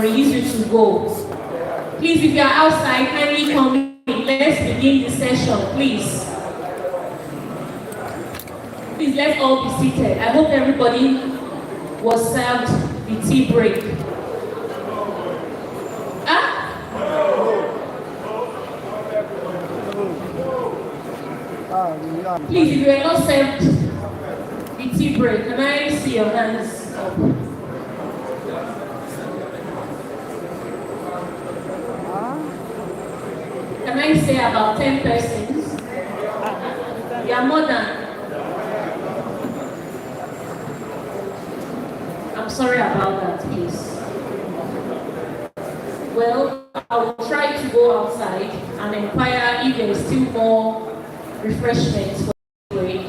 release you to go. Please, if you are outside, kindly come in. Let's begin the session, please. Please, let's all be seated. I hope everybody was served the tea break. Please, if you are not served the tea break, can I see your hands up? Can I say about 10 persons? You are more than. I'm sorry about that, please. Well, I will try to go outside and inquire if there is still more refreshments for the break.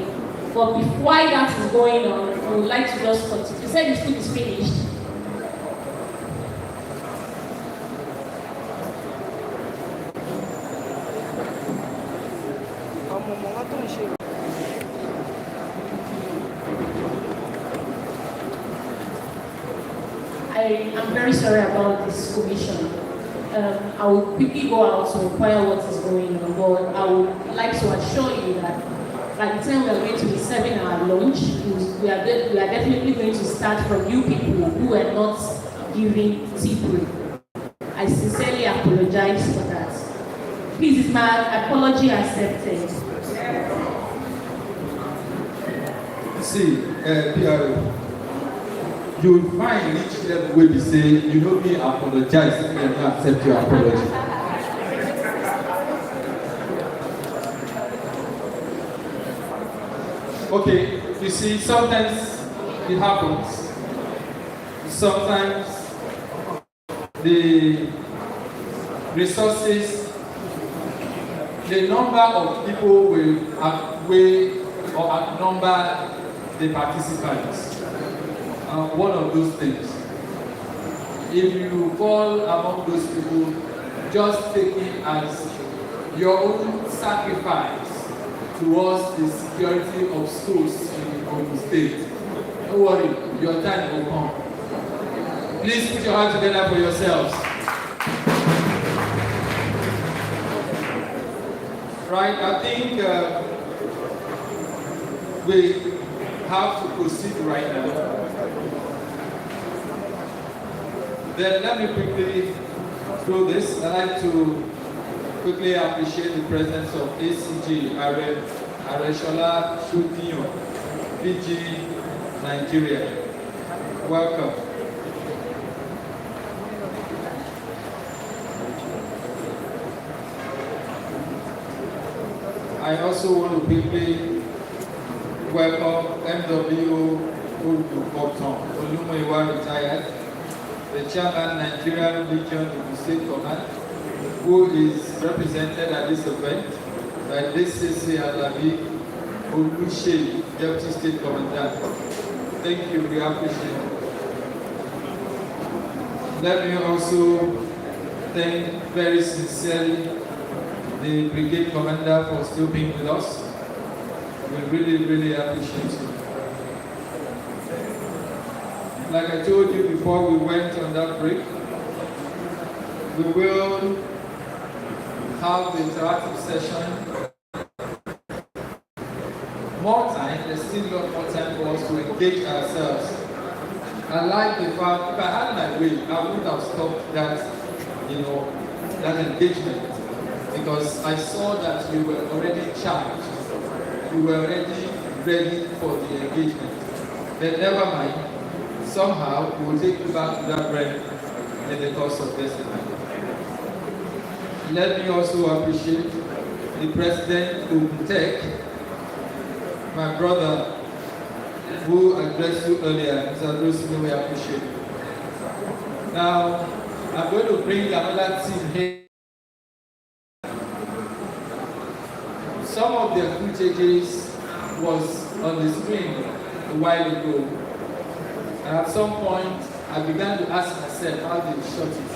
But before that is going on, I would like to just continue. You said the food is finished. I'm very sorry about this commission. I will quickly go out to inquire what is going on, but I would like to assure you that by the time we are going to be serving our lunch, we are definitely going to start from you people who are not giving tea break. I sincerely apologize for that. Please, is my apology accepted? See, PRO, you will find each level where they say, you know me, apologize, and then accept your apology. Okay, you see, sometimes it happens. Sometimes the resources, the number of people will outweigh or outnumber the participants. One of those things. If you fall among those people, just take it as your own sacrifice towards the security of schools in the state. Don't worry, your time will come. Please put your hands together for yourselves. Right, I think we have to proceed right now. Then let me quickly through this. I'd like to quickly appreciate the presence of ACG Areshola Shutiyo, PG, Nigeria. Welcome. I also want to quickly welcome MW Olukoton Olumuyiwa retired, the chairman Nigerian Region of the State Command, who is represented at this event by DCC Alabi Olusheyi, Deputy State Commandant. Thank you, we appreciate it. Let me also thank very sincerely the Brigade Commander for still being with us. We really appreciate you. Like I told you before we went on that break, we will have the interactive session. More time, there's still a lot more time for us to engage ourselves. I like the fact, if I had my way, I would have stopped that, that engagement. Because I saw that you were already charged. You were already ready for the engagement. Then never mind. Somehow, we will take you back to that break in the course of this event. Let me also appreciate the President Umtek, my brother, who addressed you earlier. Mr. Adosime, we appreciate it. Now, I'm going to bring another team here. Some of their footages was on the screen a while ago. And at some point, I began to ask myself how they shot it.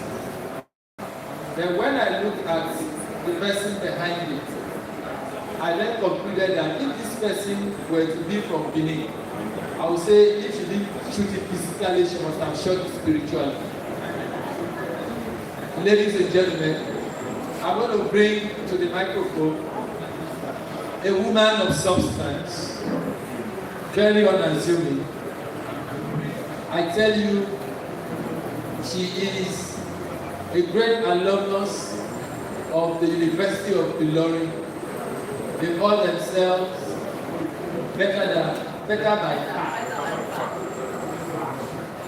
Then when I looked at the person behind it, I then concluded that if this person were to be from Benin, I would say if she didn't shoot it physically, she must have shot it spiritually. ladies and gentlemen, I'm going to bring to the microphone a woman of substance, very unassuming. I tell you, she is a great alumnus of the University of Ilorin. They call themselves better by far.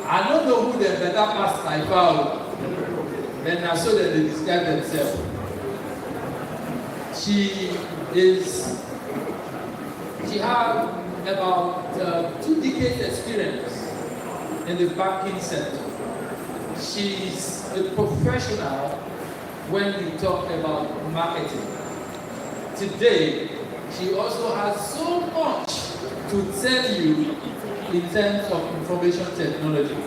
I don't know who they better pass by far, then I saw that they describe themselves. She has about 2 decades experience in the banking sector. She's a professional when we talk about marketing. Today, she also has so much to tell you in terms of information technology.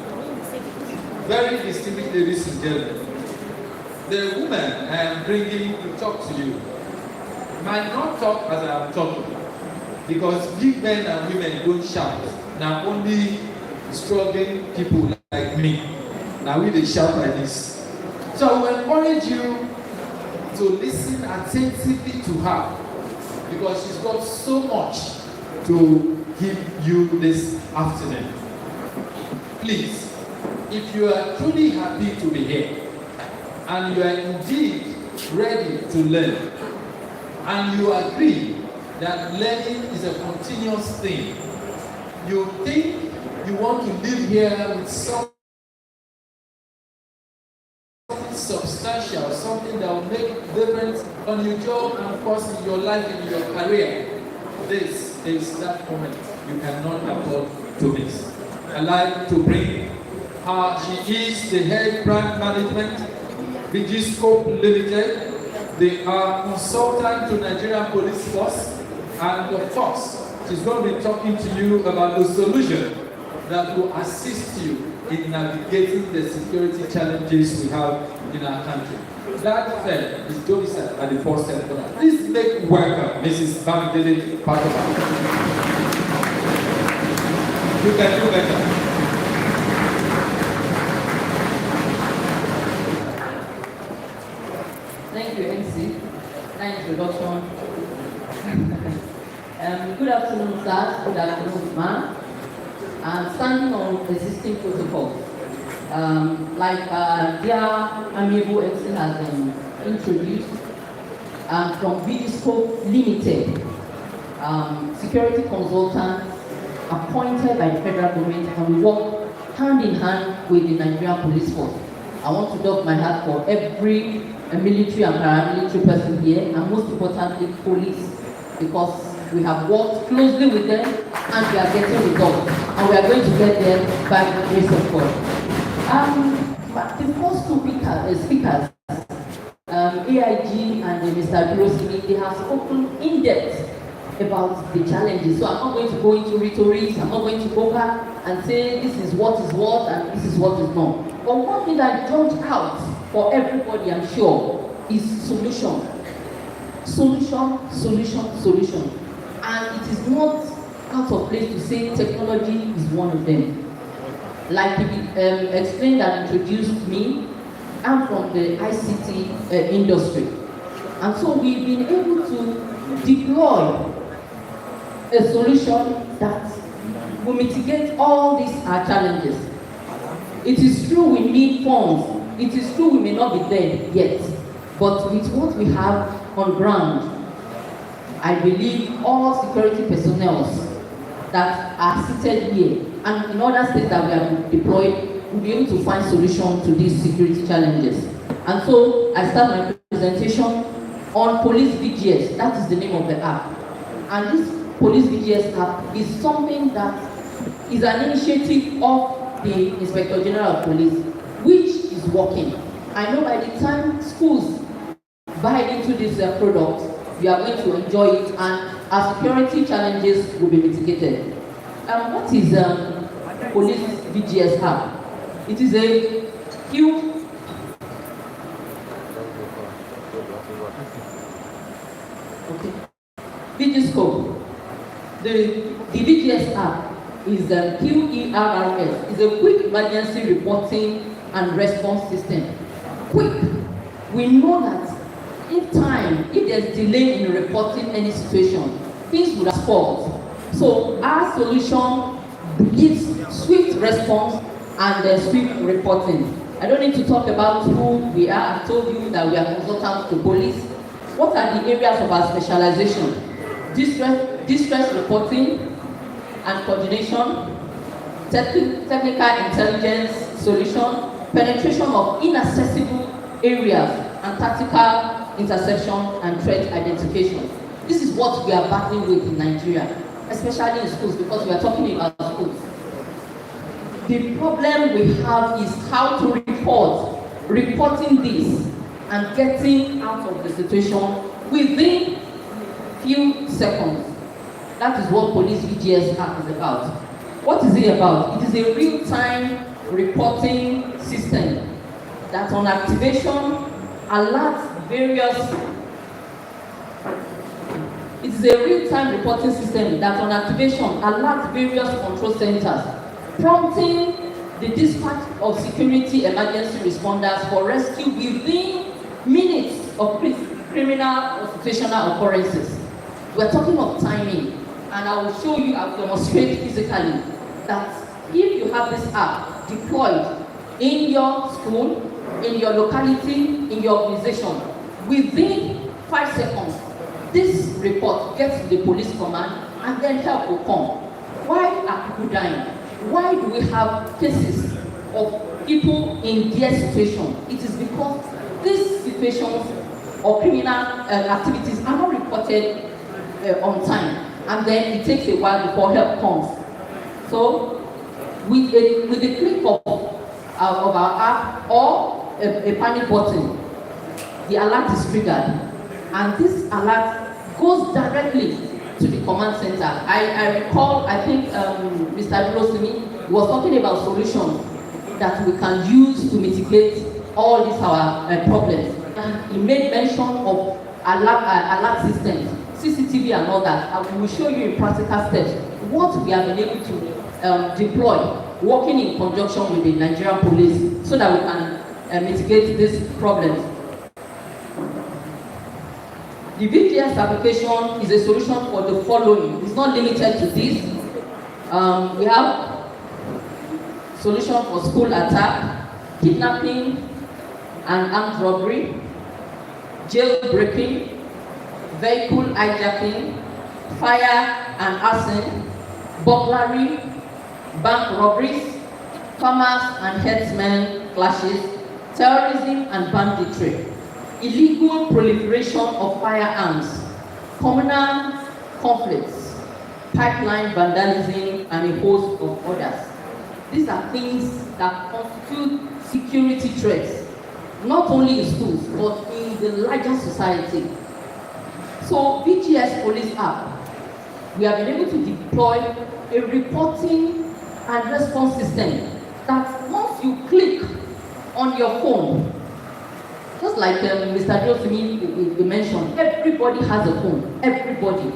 Very distinguished ladies and gentlemen, the woman I am bringing to talk to you might not talk as I am talking, because big men and women don't shout. Now only struggling people like me, now we they shout like this. So I will encourage you to listen attentively to her, because she's got so much to give you this afternoon. Please, if you are truly happy to be here, and you are indeed ready to learn, and you agree that learning is a continuous thing, you think you want to live here with something substantial, something that will make a difference on your job and of course in your life and your career, this is that moment you cannot afford to miss. I'd like to bring her. She is the head brand management, Vigiscope Limited. They are consultant to Nigerian Police Force, and of course, she's going to be talking to you about the solution that will assist you in navigating the security challenges we have in our country. That said, is Jobisa at the first center. Please make welcome Mrs. Bamidele Patova. You can do better. Thank you, MC. Thank you, introduction. Good afternoon, sir. Good afternoon, ma'am. I'm standing on existing protocol. Like dear amiable MC has introduced, from Vigiscope Limited, security consultants appointed by the federal government, and we work hand in hand with the Nigerian Police Force. I want to doff my hat for every military and paramilitary person here, and most importantly, police, because we have worked closely with them and we are getting results, and we are going to get there by the grace of God. But the first two speakers, AIG and Mr. Grossi, they have spoken in depth about the challenges. So I'm not going to go into rhetorics, I'm not going to go back and say this is what and this is what is not. But one thing that jumped out for everybody, I'm sure, is solution. Solution. And it is not out of place to say technology is one of them. Like he explained and introduced me, I'm from the ICT industry. And so we've been able to deploy a solution that will mitigate all these challenges. It is true we need funds. It is true we may not be there yet. But with what we have on ground, I believe all security personnel that are seated here and in other states that we have deployed will be able to find solutions to these security challenges. And so I start my presentation on Police VGS. That is the name of the app. And this Police VGS app is something that is an initiative of the Inspector General of Police, which is working. I know by the time schools buy into this product, we are going to enjoy it, and our security challenges will be mitigated. What is Police VGS app? It is a Q. Okay. Vigiscope. The VGS app is a QERRS. It's a quick emergency reporting and response system. quick. We know that if there's delay in reporting any situation, things would have spoiled. So our solution gives swift response and swift reporting. I don't need to talk about who we are. I've told you that we are consultants to police. What are the areas of our specialization? Distress reporting and coordination, technical intelligence solution, penetration of inaccessible areas, and tactical interception and threat identification. This is what we are battling with in Nigeria, especially in schools, because we are talking about schools. The problem we have is how to reporting this and getting out of the situation within few seconds. That is what Police VGS Act is about. What is it about? It is a real-time reporting system that on activation alerts various. It is a real-time reporting system that on activation alerts various control centers, prompting the dispatch of security emergency responders for rescue within minutes of criminal or situational occurrences. We are talking of timing, and I will show you, I will demonstrate physically that if you have this app deployed in your school, in your locality, in your organization, within 5 seconds, this report gets to the police command and then help will come. Why are people dying? Why do we have cases of people in their situation? It is because these situations or criminal activities are not reported on time, and then it takes a while before help comes. So with the click of our app or a panic button, the alert is triggered, and this alert goes directly to the command center. I recall, I think Mr. Durosimi was talking about solutions that we can use to mitigate all these our problems. And he made mention of alert systems, CCTV and all that. I will show you in practical steps what we have been able to deploy, working in conjunction with the Nigerian police, so that we can mitigate these problems. The VGS application is a solution for the following. It's not limited to this. We have solution for school attack, kidnapping and armed robbery, jailbreaking, vehicle hijacking, fire and arson, burglary, bank robberies, farmers and herdsmen clashes, terrorism and banditry, illegal proliferation of firearms, communal conflicts, pipeline vandalism, and a host of others. These are things that constitute security threats, not only in schools, but in the larger society. So, VGS Police App, we have been able to deploy a reporting and response system that once you click on your phone, just like Mr. Durosimi mentioned, everybody has a phone. Everybody.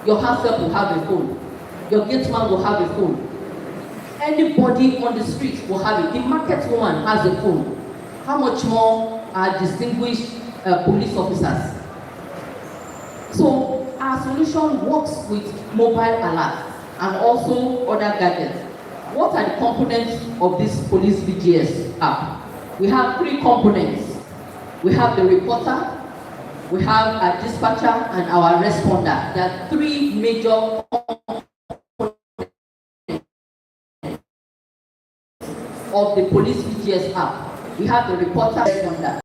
Your house help will have a phone. Your gateman will have a phone. Anybody on the street will have it. The market woman has a phone. How much more are distinguished police officers? So our solution works with mobile alerts and also other gadgets. What are the components of this Police VGS app? We have 3 components. We have the reporter, we have a dispatcher, and our responder. There are 3 major components of the Police VGS app. We have the reporter, responder.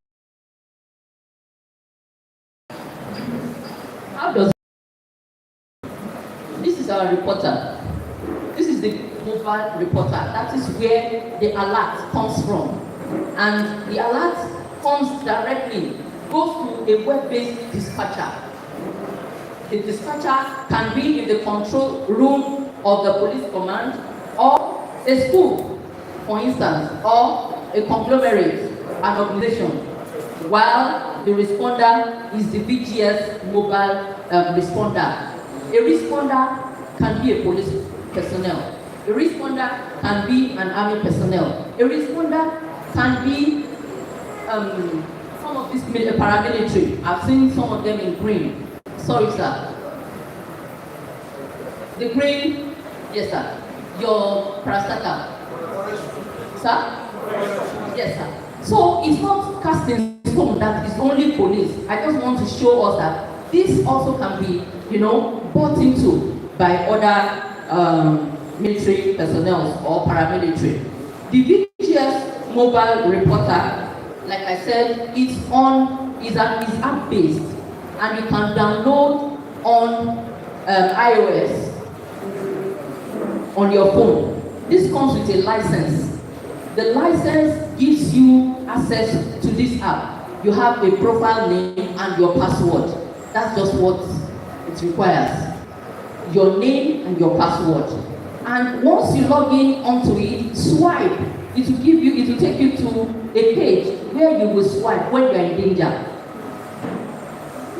How does this is our reporter. This is the mobile reporter. That is where the alert comes from, and the alert comes directly, goes to a web-based dispatcher. The dispatcher can be in the control room of the police command or a school, for instance, or a conglomerate, an organization, while the responder is the VGS mobile responder. A responder can be a police personnel. A responder can be an army personnel. A responder can be some of these paramilitary. I've seen some of them in green. Sorry, sir. The green, yes, sir. Your parastatal. Sir? Yes, sir. So it's not casting stone that is only police. I just want to show us that this also can be, bought into by other military personnel or paramilitary. The VGS mobile reporter, like I said, is app-based, and you can download on iOS on your phone. This comes with a license. The license gives you access to this app. You have a profile name and your password. That's just what it requires. Your name and your password. And once you log in onto it, swipe. It will take you to a page where you will swipe when you are in danger.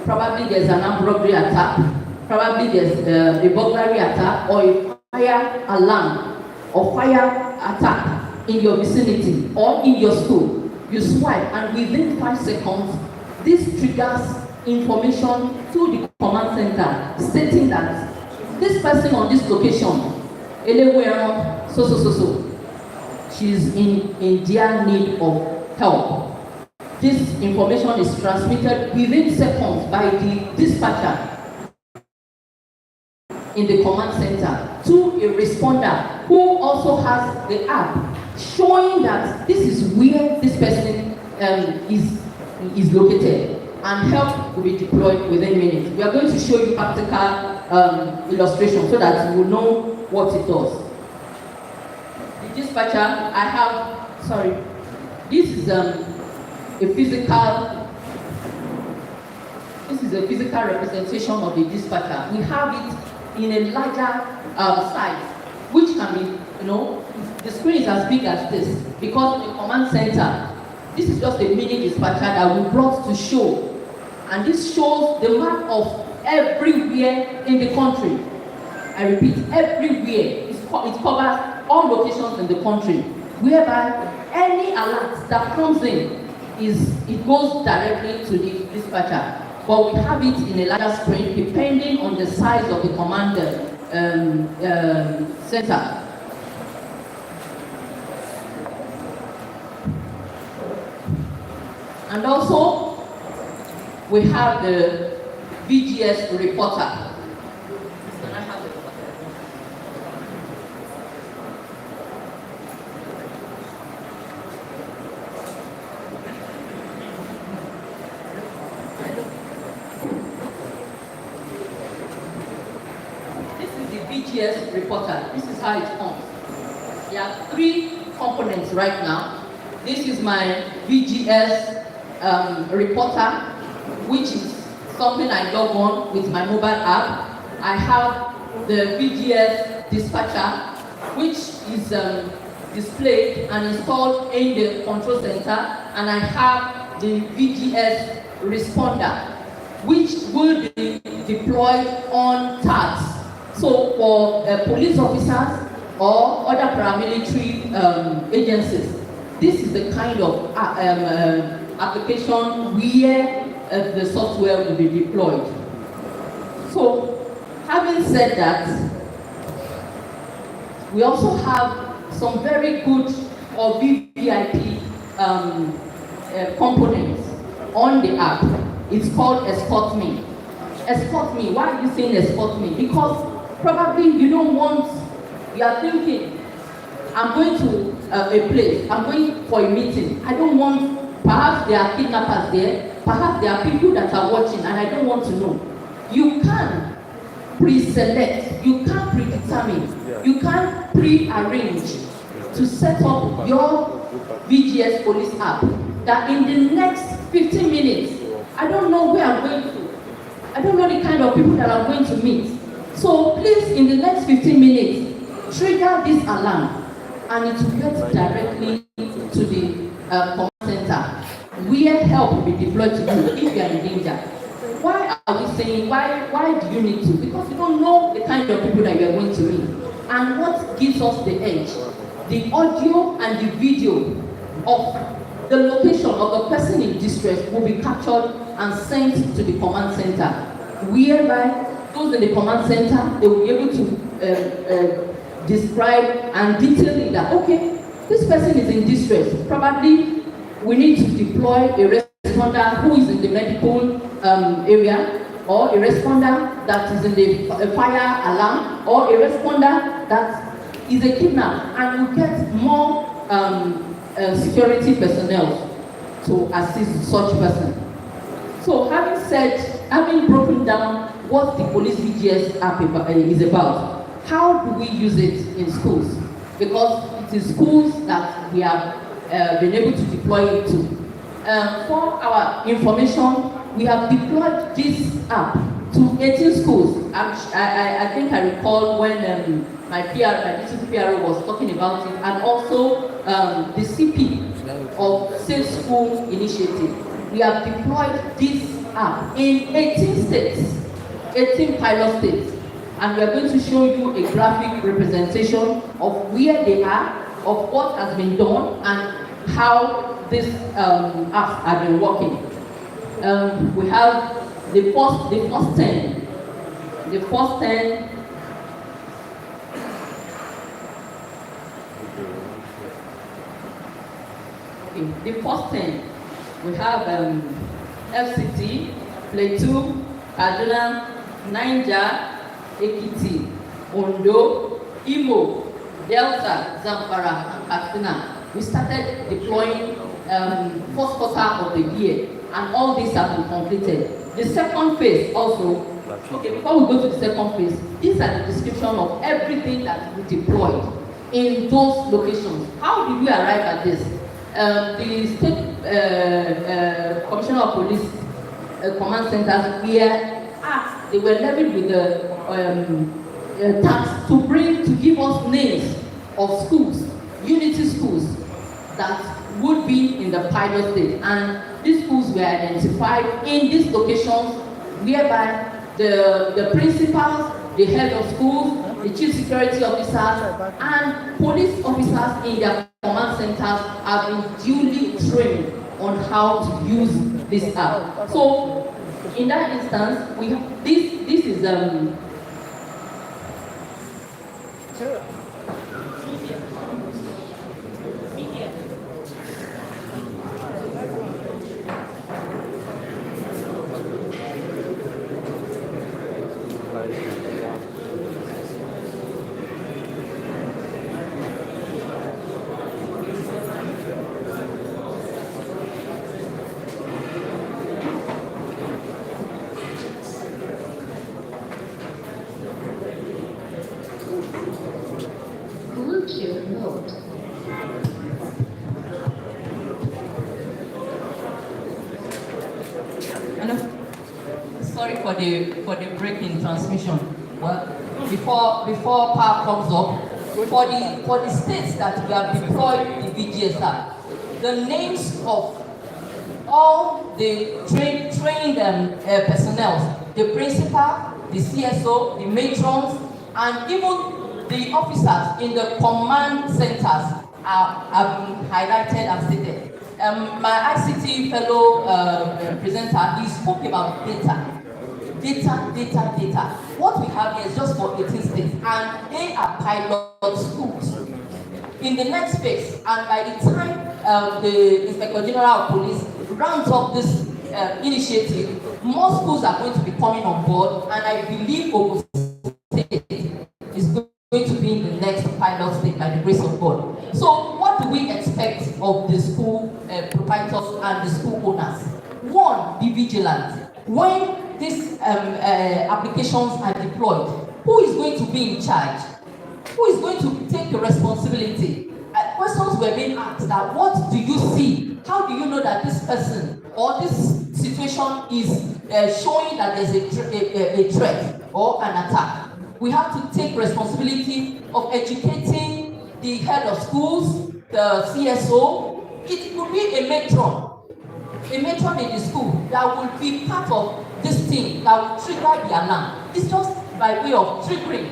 Probably there's an armed robbery attack. Probably there's a burglary attack or a fire alarm or fire attack in your vicinity or in your school. You swipe, and within 5 seconds, this triggers information to the command center stating that this person on this location, Elewero, so, she's in dire need of help. This information is transmitted within seconds by the dispatcher in the command center to a responder who also has the app showing that this is where this person is located, and help will be deployed within minutes. We are going to show you practical illustration so that you will know what it does. The dispatcher, this is a physical representation of the dispatcher. We have it in a larger size, which can be, the screen is as big as this, because in the command center, this is just a mini dispatcher that we brought to show. And this shows the map of everywhere in the country. I repeat, everywhere. It covers all locations in the country, whereby any alert that comes in, it goes directly to the dispatcher. But we have it in a larger screen depending on the size of the command center. And also, we have the VGS reporter. Can I have the reporter? This is the VGS reporter. This is how it comes. There are 3 components right now. This is my VGS reporter, which is something I log on with my mobile app. I have the VGS dispatcher, which is displayed and installed in the control center, and I have the VGS responder, which will be deployed on tasks. So for police officers or other paramilitary agencies, this is the kind of application where the software will be deployed. So, having said that, we also have some very good or VVIP components on the app. It's called Escort Me. Escort Me, why are you saying Escort Me? Because probably you are thinking, I'm going to a place, I'm going for a meeting, I don't want, perhaps there are kidnappers there, perhaps there are people that are watching and I don't want to know. You can pre-select, you can predetermine, you can pre-arrange to set up your VGS police app that in the next 15 minutes, I don't know where I'm going to, I don't know the kind of people that I'm going to meet. So please, in the next 15 minutes, trigger this alarm and it will get directly to the command center where help will be deployed to you if you are in danger. Why are we saying, why do you need to? Because you don't know the kind of people that you are going to meet. And what gives us the edge? The audio and the video of the location of the person be captured and sent to the command center, whereby those in the command center, they will be able to describe and detail it that, okay, this person is in distress. Probably we need to deploy a responder who is in the medical area, or a responder that is in the fire alarm, or a responder that is a kidnapper, and we get more security personnel to assist such person. So having broken down what the police VGS app is about, how do we use it in schools? Because it is schools that we have been able to deploy it to. For our information, we have deployed this app to 18 schools. I think I recall when my district PRO was talking about it, and also the CP of Safe School Initiative. We have deployed this app in 18 states, 18 pilot states, and we are going to show you a graphic representation of where they are, of what has been done, and how these apps have been working. We have the first 10. The first 10. Okay, the first 10. We have FCT, Plateau, Kaduna, Niger, Ekiti, Ondo, Imo, Delta, Zamfara, and Katsina. We started deploying first quarter of the year, and all these have been completed. The second phase also, okay, before we go to the second phase, these are the description of everything that we deployed in those locations. How did we arrive at this? The State Commissioner of Police command centers were asked, they were levied with the task to give us names of schools, unity schools that would be in the pilot state, and these schools were identified in these locations, whereby the principals, the head of schools, the chief security officers, and police officers in their command centers have been duly trained on how to use this app. So, in that instance, we have this is for the break in transmission. Well, before power comes up, for the states that we have deployed the VGS app, the names of all the trained personnel, the principal, the CSO, the matrons, and even the officers in the command centers have been highlighted and stated. My ICT fellow presenter, he spoke about data. What we have here is just for 18 states, and they are pilot schools. In the next phase, and by the time the Inspector General of Police rounds up this initiative, more schools are going to be coming on board, and I believe Ogun State is going to be in the next pilot state by the grace of God. So, what do we expect of the school proprietors and the school owners? One, be vigilant. When these applications are deployed, who is going to be in charge? Who is going to take the responsibility? Questions were being asked that, what do you see? How do you know that this person or this situation is showing that there's a threat or an attack? We have to take responsibility of educating the head of schools, the CSO. It could be a matron in the school that will be part of this thing that will trigger the alarm. It's just by way of triggering.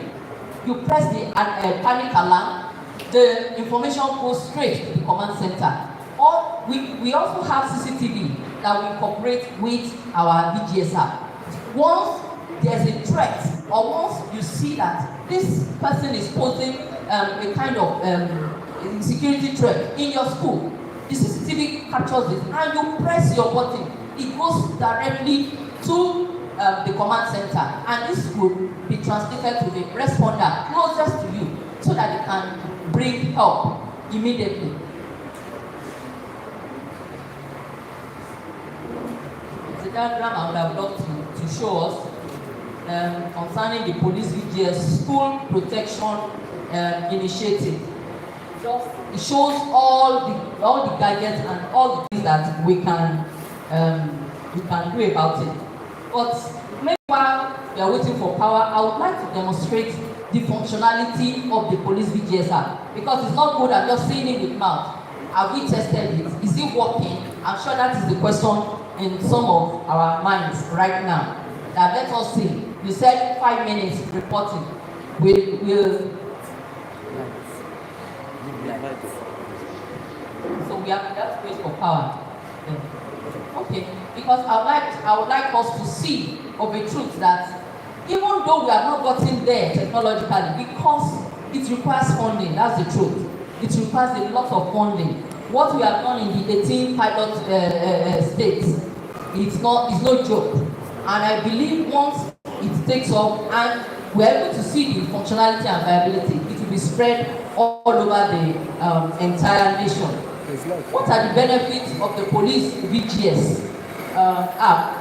You press the panic alarm, the information goes straight to the command center. Or we also have CCTV that we cooperate with our VGSR. Once there's a threat, or once you see that this person is posing a kind of security threat in your school, the CCTV captures it and you press your button. It goes directly to the command center, and this will be translated to the responder closest to you so that they can bring help immediately. The diagram I would have loved to show us concerning the police VGS school protection initiative. It shows all the gadgets and all the things that we can do about it. But maybe while we are waiting for power, I would like to demonstrate the functionality of the police VGSR, because it's not good at just saying it with mouth. Have we tested it? Is it working? I'm sure that is the question in some of our minds right now. Now let us see. You said 5 minutes reporting. So we have to wait for power. Okay, because I would like us to see of a truth that even though we have not gotten there technologically, because it requires funding, that's the truth. It requires a lot of funding. What we have done in the 18 pilot states, it's no joke. And I believe once it takes off and we're able to see the functionality and viability, it will be spread all over the entire nation. What are the benefits of the police VGS app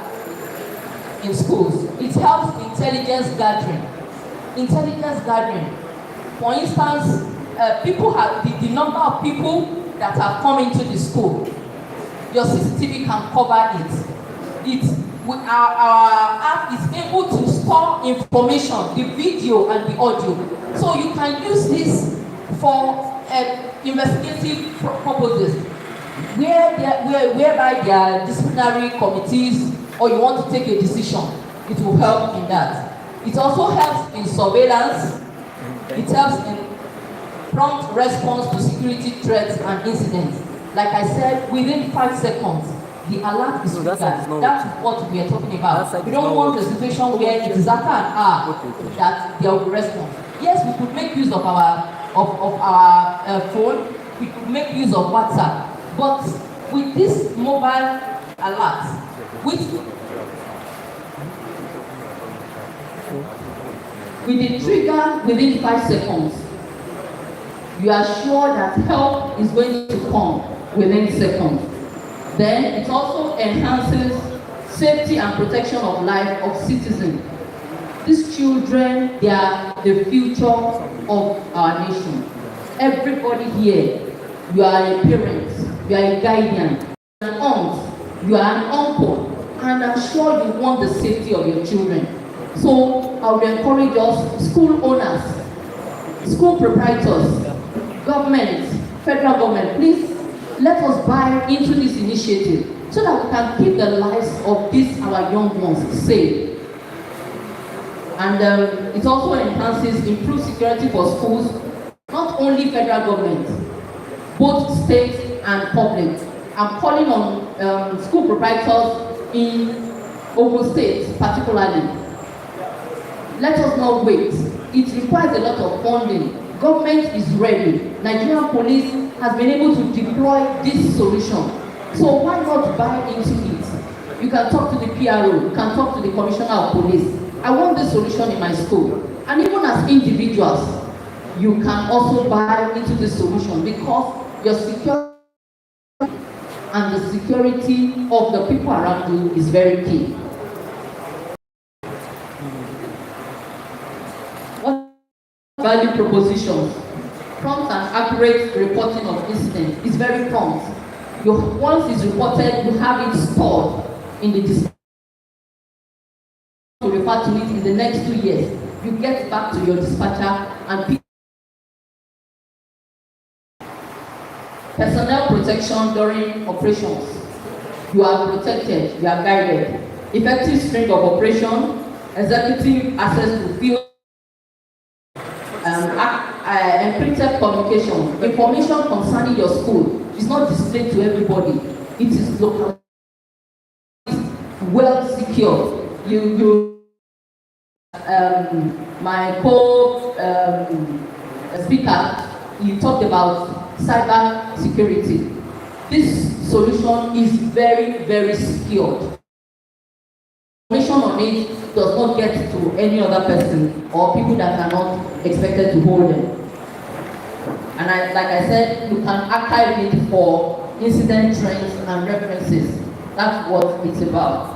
in schools? It helps intelligence gathering. For instance, people have the number of people that have come into the school. Your CCTV can cover it. Our app is able to store information, the video and the audio. So you can use this for investigative purposes, whereby there are disciplinary committees or you want to take a decision. It will help in that. It also helps in surveillance. It helps in prompt response to security threats and incidents. Like I said, within 5 seconds, the alert is triggered. That's what we are talking about. We don't want a situation where it is after an hour that there will be response. Yes, we could make use of our phone. We could make use of WhatsApp. But with this mobile alert, with the trigger within 5 seconds, you are sure that help is going to come within seconds. Then it also enhances safety and protection of life of citizens. These children, they are the future of our nation. Everybody here, you are a parent, you are a guardian, you are an aunt, you are an uncle, and I'm sure you want the safety of your children. So I would encourage us, school owners, school proprietors, government, federal government, please let us buy into this initiative so that we can keep the lives of these our young ones safe. And it also enhances improved security for schools, not only federal government, both state and public. I'm calling on school proprietors in Ogun State particularly. Let us not wait. It requires a lot of funding. Government is ready. Nigerian police has been able to deploy this solution. So why not buy into it? You can talk to the PRO, you can talk to the Commissioner of Police. I want this solution in my school. And even as individuals, you can also buy into this solution because your security and the security of the people around you is very key. What value propositions? Prompt and accurate reporting of incidents is very prompt. Once it's reported, you have it stored in the dispatch. To refer to it in the next 2 years, you get back to your dispatcher and pick. Personnel protection during operations. You are protected, you are guided. Effective string of operation, executive access to field, encrypted communication. Information concerning your school is not displayed to everybody. It is local. well secured. My speaker, he talked about cyber security. This solution is very, very secured. Information on it does not get to any other person or people that are not expected to hold them. And like I said, you can archive it for incident trends and references. That's what it's about.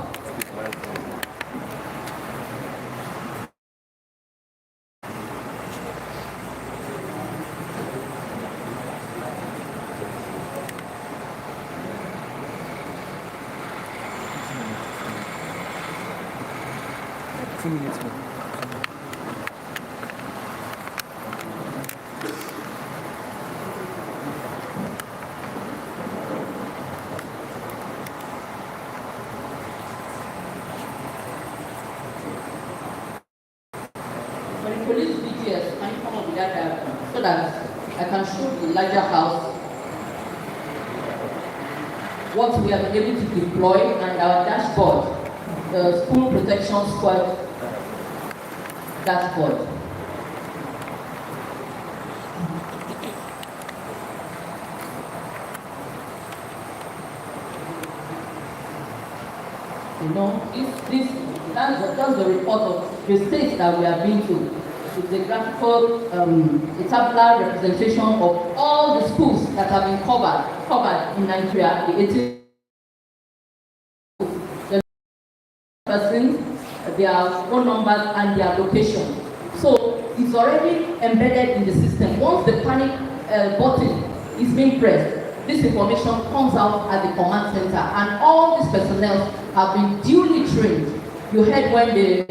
Police VGS, can you come up with that diagram so that I can show the larger house what we have been able to deploy and our dashboard, the school protection squad dashboard. You know, that's the report of the states that we have been to. It's a graphical, a tabular representation of all the schools that have been covered in Nigeria. The 18 persons, their phone numbers and their location. So it's already embedded in the system. Once the panic button is being pressed, this information comes out at the command center, and all these personnel have been duly trained. You heard when the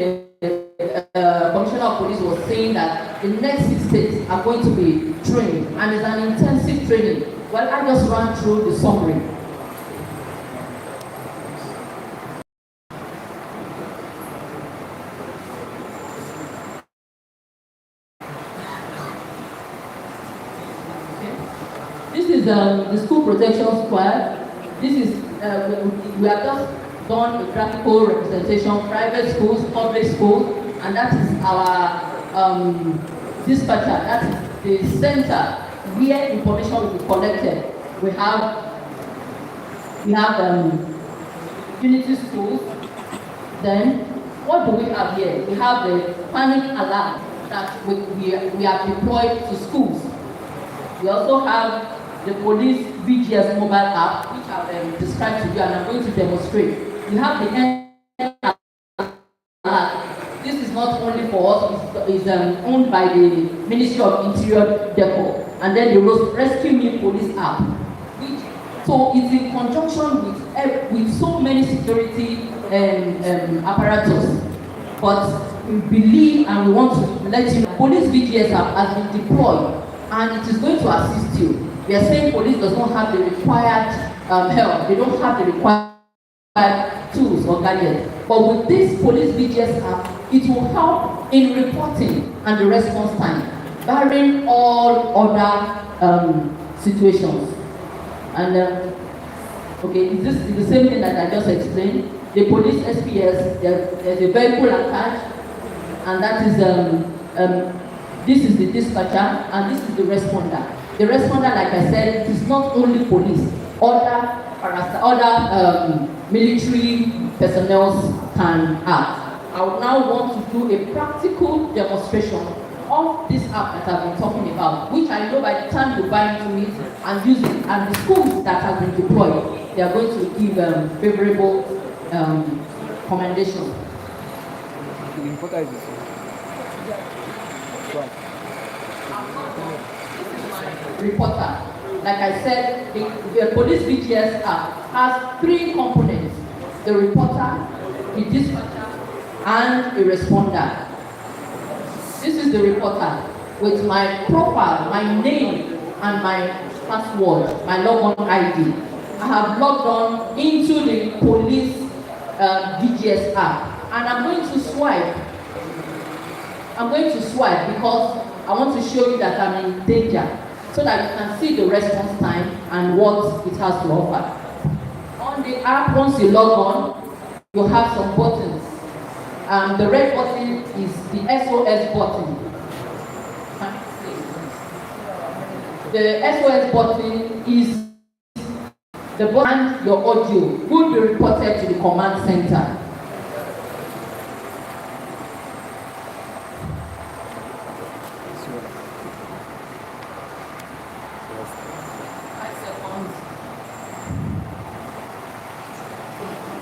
Commissioner of Police was saying that the next 6 states are going to be trained, and it's an intensive training. Well, I just ran through the summary. This is the school protection squad. This is we have just done a graphical representation, private schools, public schools, and that is our dispatcher. That is the center where information will be collected. We have unity schools. Then what do we have here? We have the panic alarm that we have deployed to schools. We also have the police VGS mobile app, which I've described to you, and I'm going to demonstrate. We have the alert. This is not only for us, it's owned by the Ministry of Interior Depot, and then the Rescue Me Police app. So it's in conjunction with so many security apparatus. But we believe and we want to let you know, police VGS app has been deployed, and it is going to assist you. We are saying police does not have the required help. They don't have the required tools or gadgets. But with this police VGS app, it will help in reporting and the response time, barring all other situations. And okay, this is the same thing that I just explained. The police SPS, there's a vehicle attached, and that is this is the dispatcher, and this is the responder. The responder, like I said, is not only police. Other military personnel can act. I would now want to do a practical demonstration of this app that I've been talking about, which I know by the time you buy into it and use it, and the schools that have been deployed, they are going to give favorable commendation. Reporter. Like I said, the police VGS app has 3 components: the reporter, the dispatcher, and a responder. This is the reporter with my profile, my name, and my password, my logon ID. I have logged on into the police VGS app, and I'm going to swipe. I'm going to swipe because I want to show you that I'm in danger, so that you can see the response time and what it has to offer. On the app, once you log on, you have some buttons. The red button is the SOS button. The SOS button is the button your audio will be reported to the command center.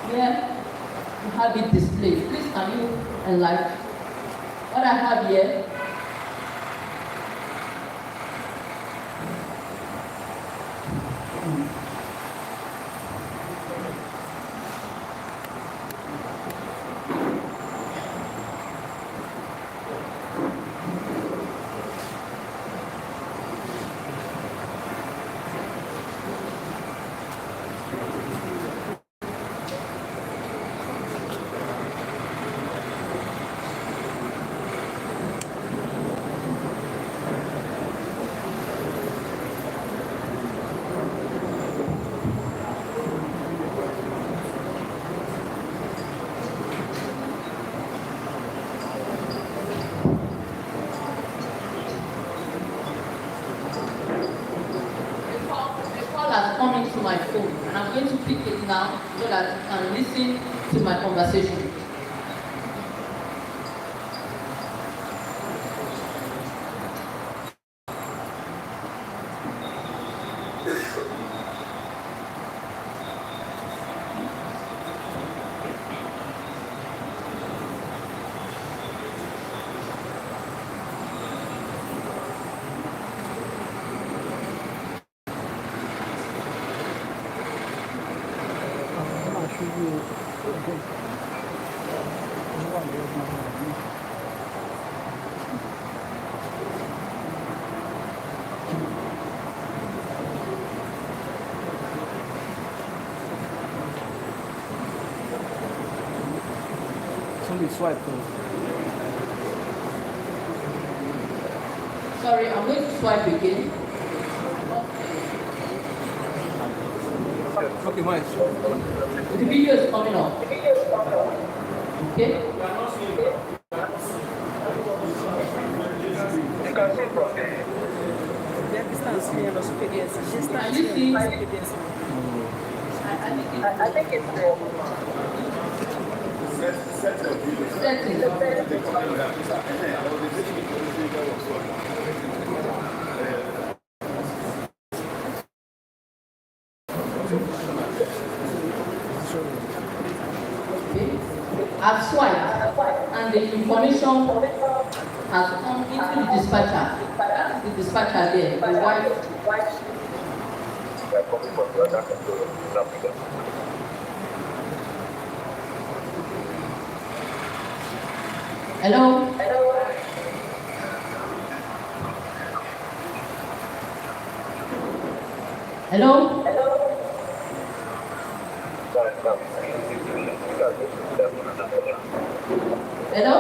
Here you have it displayed. Please can you enlighten what I have here? Coming to my phone, and I'm going to pick it now so that you can listen to my conversation. Swipe. Sorry, I'm going to swipe again. Okay, Mike. The video is coming up. Okay? Can you see? I think it's Setting. I've swiped, and the information has come into the dispatcher. That's the dispatcher there, the white. Hello? Hello? Hello?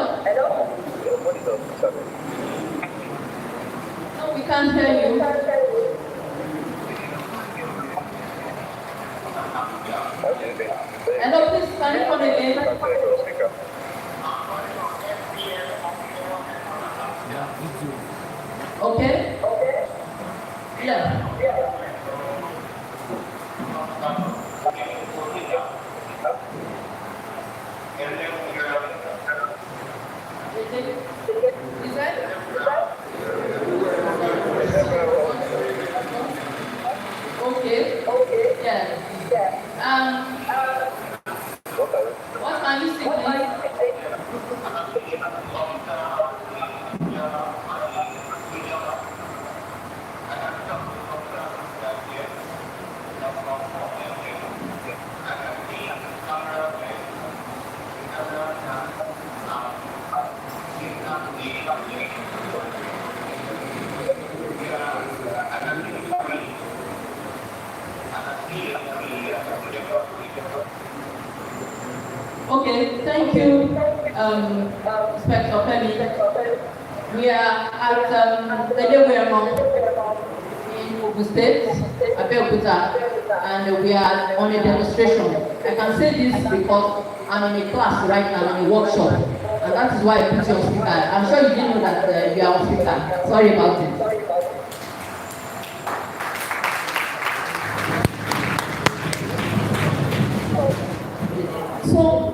No, we can't hear you. Hello, please, can you come again? Okay? Yeah. Is that? Okay. Yeah. What can you say, please? Okay, thank you, Inspector Femi. We are at Eleweremon in Ogun State, Abeokuta, and we are on a demonstration. I can say this because I'm in a class right now, in a workshop, and that is why I put you on speaker. I'm sure you didn't know that you are on speaker. Sorry about it. So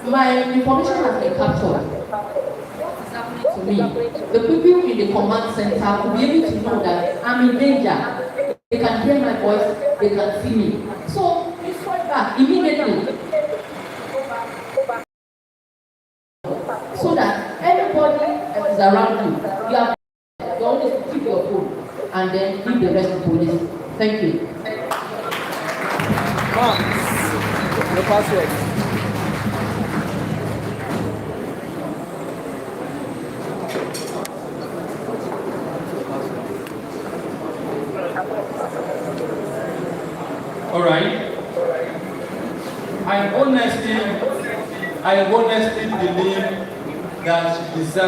my information has been captured. What is happening to me? The people in the command center will be able to know that I'm in danger. They can hear my voice, they can see me. So we fight back immediately. So that everybody that is around you have to always keep your phone and then leave the rest to police. Thank you. The password. All right. I honestly believe that she deserves a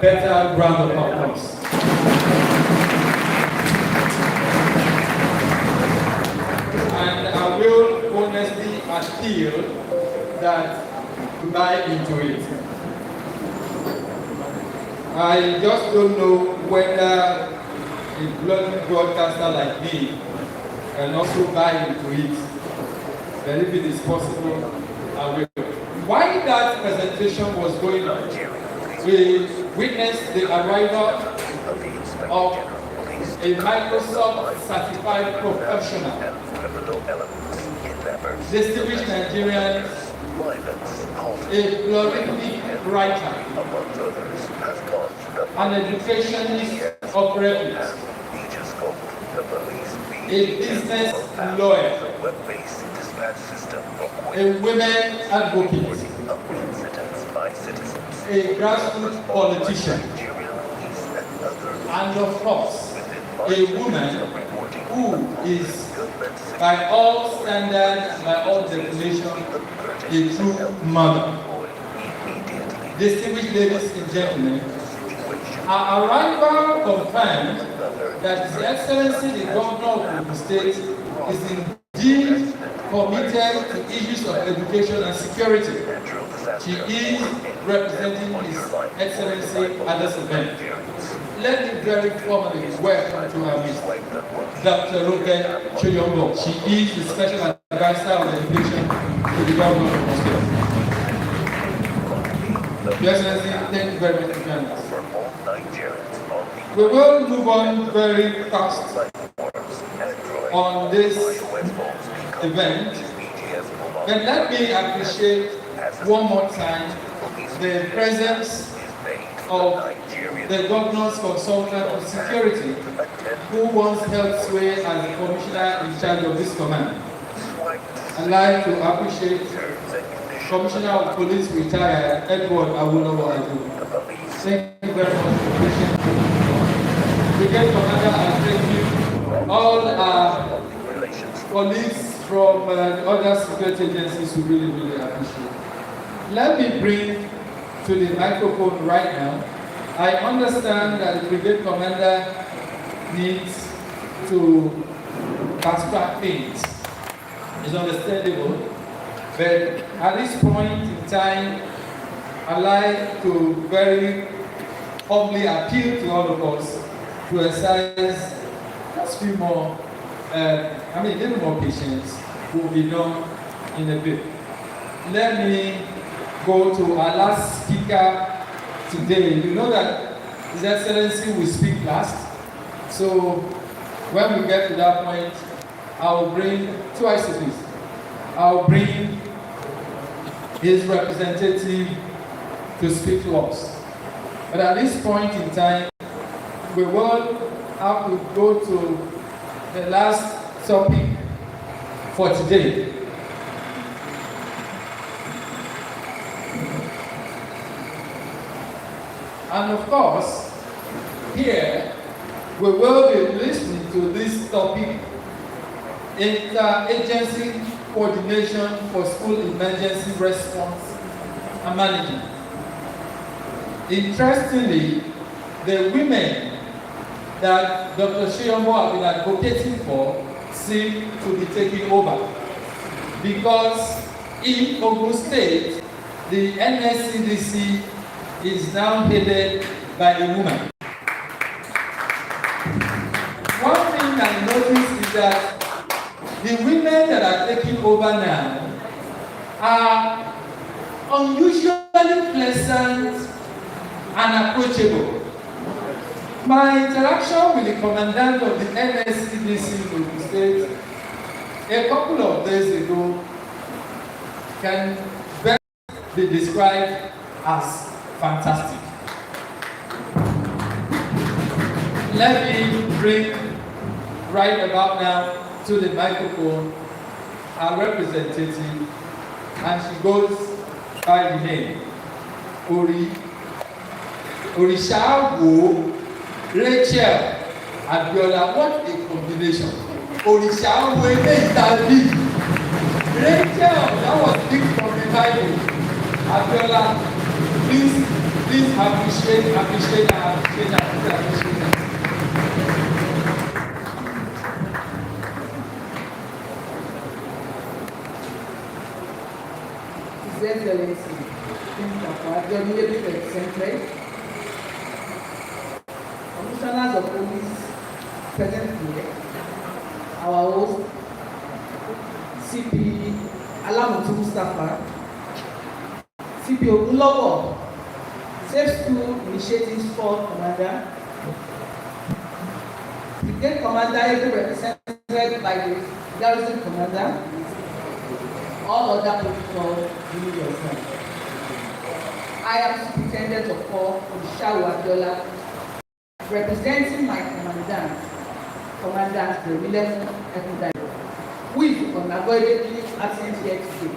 better round of applause. And I will honestly appeal that you buy into it. I just don't know whether a blood broadcaster like me can also buy into it. But if it is possible, I will. While that presentation was going on, we witnessed the arrival of a Microsoft certified professional, distinguished Nigerian, a prolific writer, an educationist of repute, a business lawyer, a women advocate, a grassroots politician, and of course, a woman who is, by all standards, by all definition, a true mother. Distinguished ladies and gentlemen, our arrival confirmed that His Excellency the Governor of the State is indeed committed to issues of education and security. She is representing His Excellency at this event. Let me very formally welcome to our midst Dr. Ronke Soyombo. She is the Special Advisor on Education to the Governor of the State. Your Excellency, thank you very much for joining us. We will move on very fast on this event, but let me appreciate one more time the presence of the Governor's Consultant on Security, who once held sway as the Commissioner in charge of this command. I'd like to appreciate Commissioner of Police retired Edward Awolowo. Thank you very much for patient. Brigade Commander, I thank you. All our colleagues from other security agencies who really appreciate. Let me bring to the microphone right now. I understand that the Brigade Commander needs to fast-track things. It's understandable. But at this point in time, I'd like to very humbly appeal to all of us to exercise a few more, a little more patience will be done in a bit. Let me go to our last speaker today. You know that His Excellency will speak last. So when we get to that point, I'll bring twice at least. I'll bring his representative to speak to us. But at this point in time, we will have to go to the last topic for today. And of course, here we will be listening to this topic, interagency coordination for school emergency response and management. Interestingly, the women that Dr. Soyombo has been advocating for seem to be taking over, because In Ogun State, the NSCDC is now headed by a woman. One thing I noticed is that the women that are taking over now are unusually pleasant and approachable. My interaction with the commandant of the NSCDC in Ogun State a couple of days ago can best be described as fantastic. Let me bring right about now to the microphone our representative, and she goes by the name Orishawo Rachel Abiola. What a combination! Orishawo Rachel, that was big from the Bible. Abiola, please appreciate her. His Excellency, your newly represented, Commissioners of Police present here, our host, CP Alamutu Mustafa, CP Ogunlowo, Safe School Initiatives Force Commander, Brigade Commander ably represented by the Garrison Commander, all other protocols duly observed. I am Superintendent of Corps Orishawo Abiola, representing my Commandant the 11th Ekudai, who is unavoidably absent here today.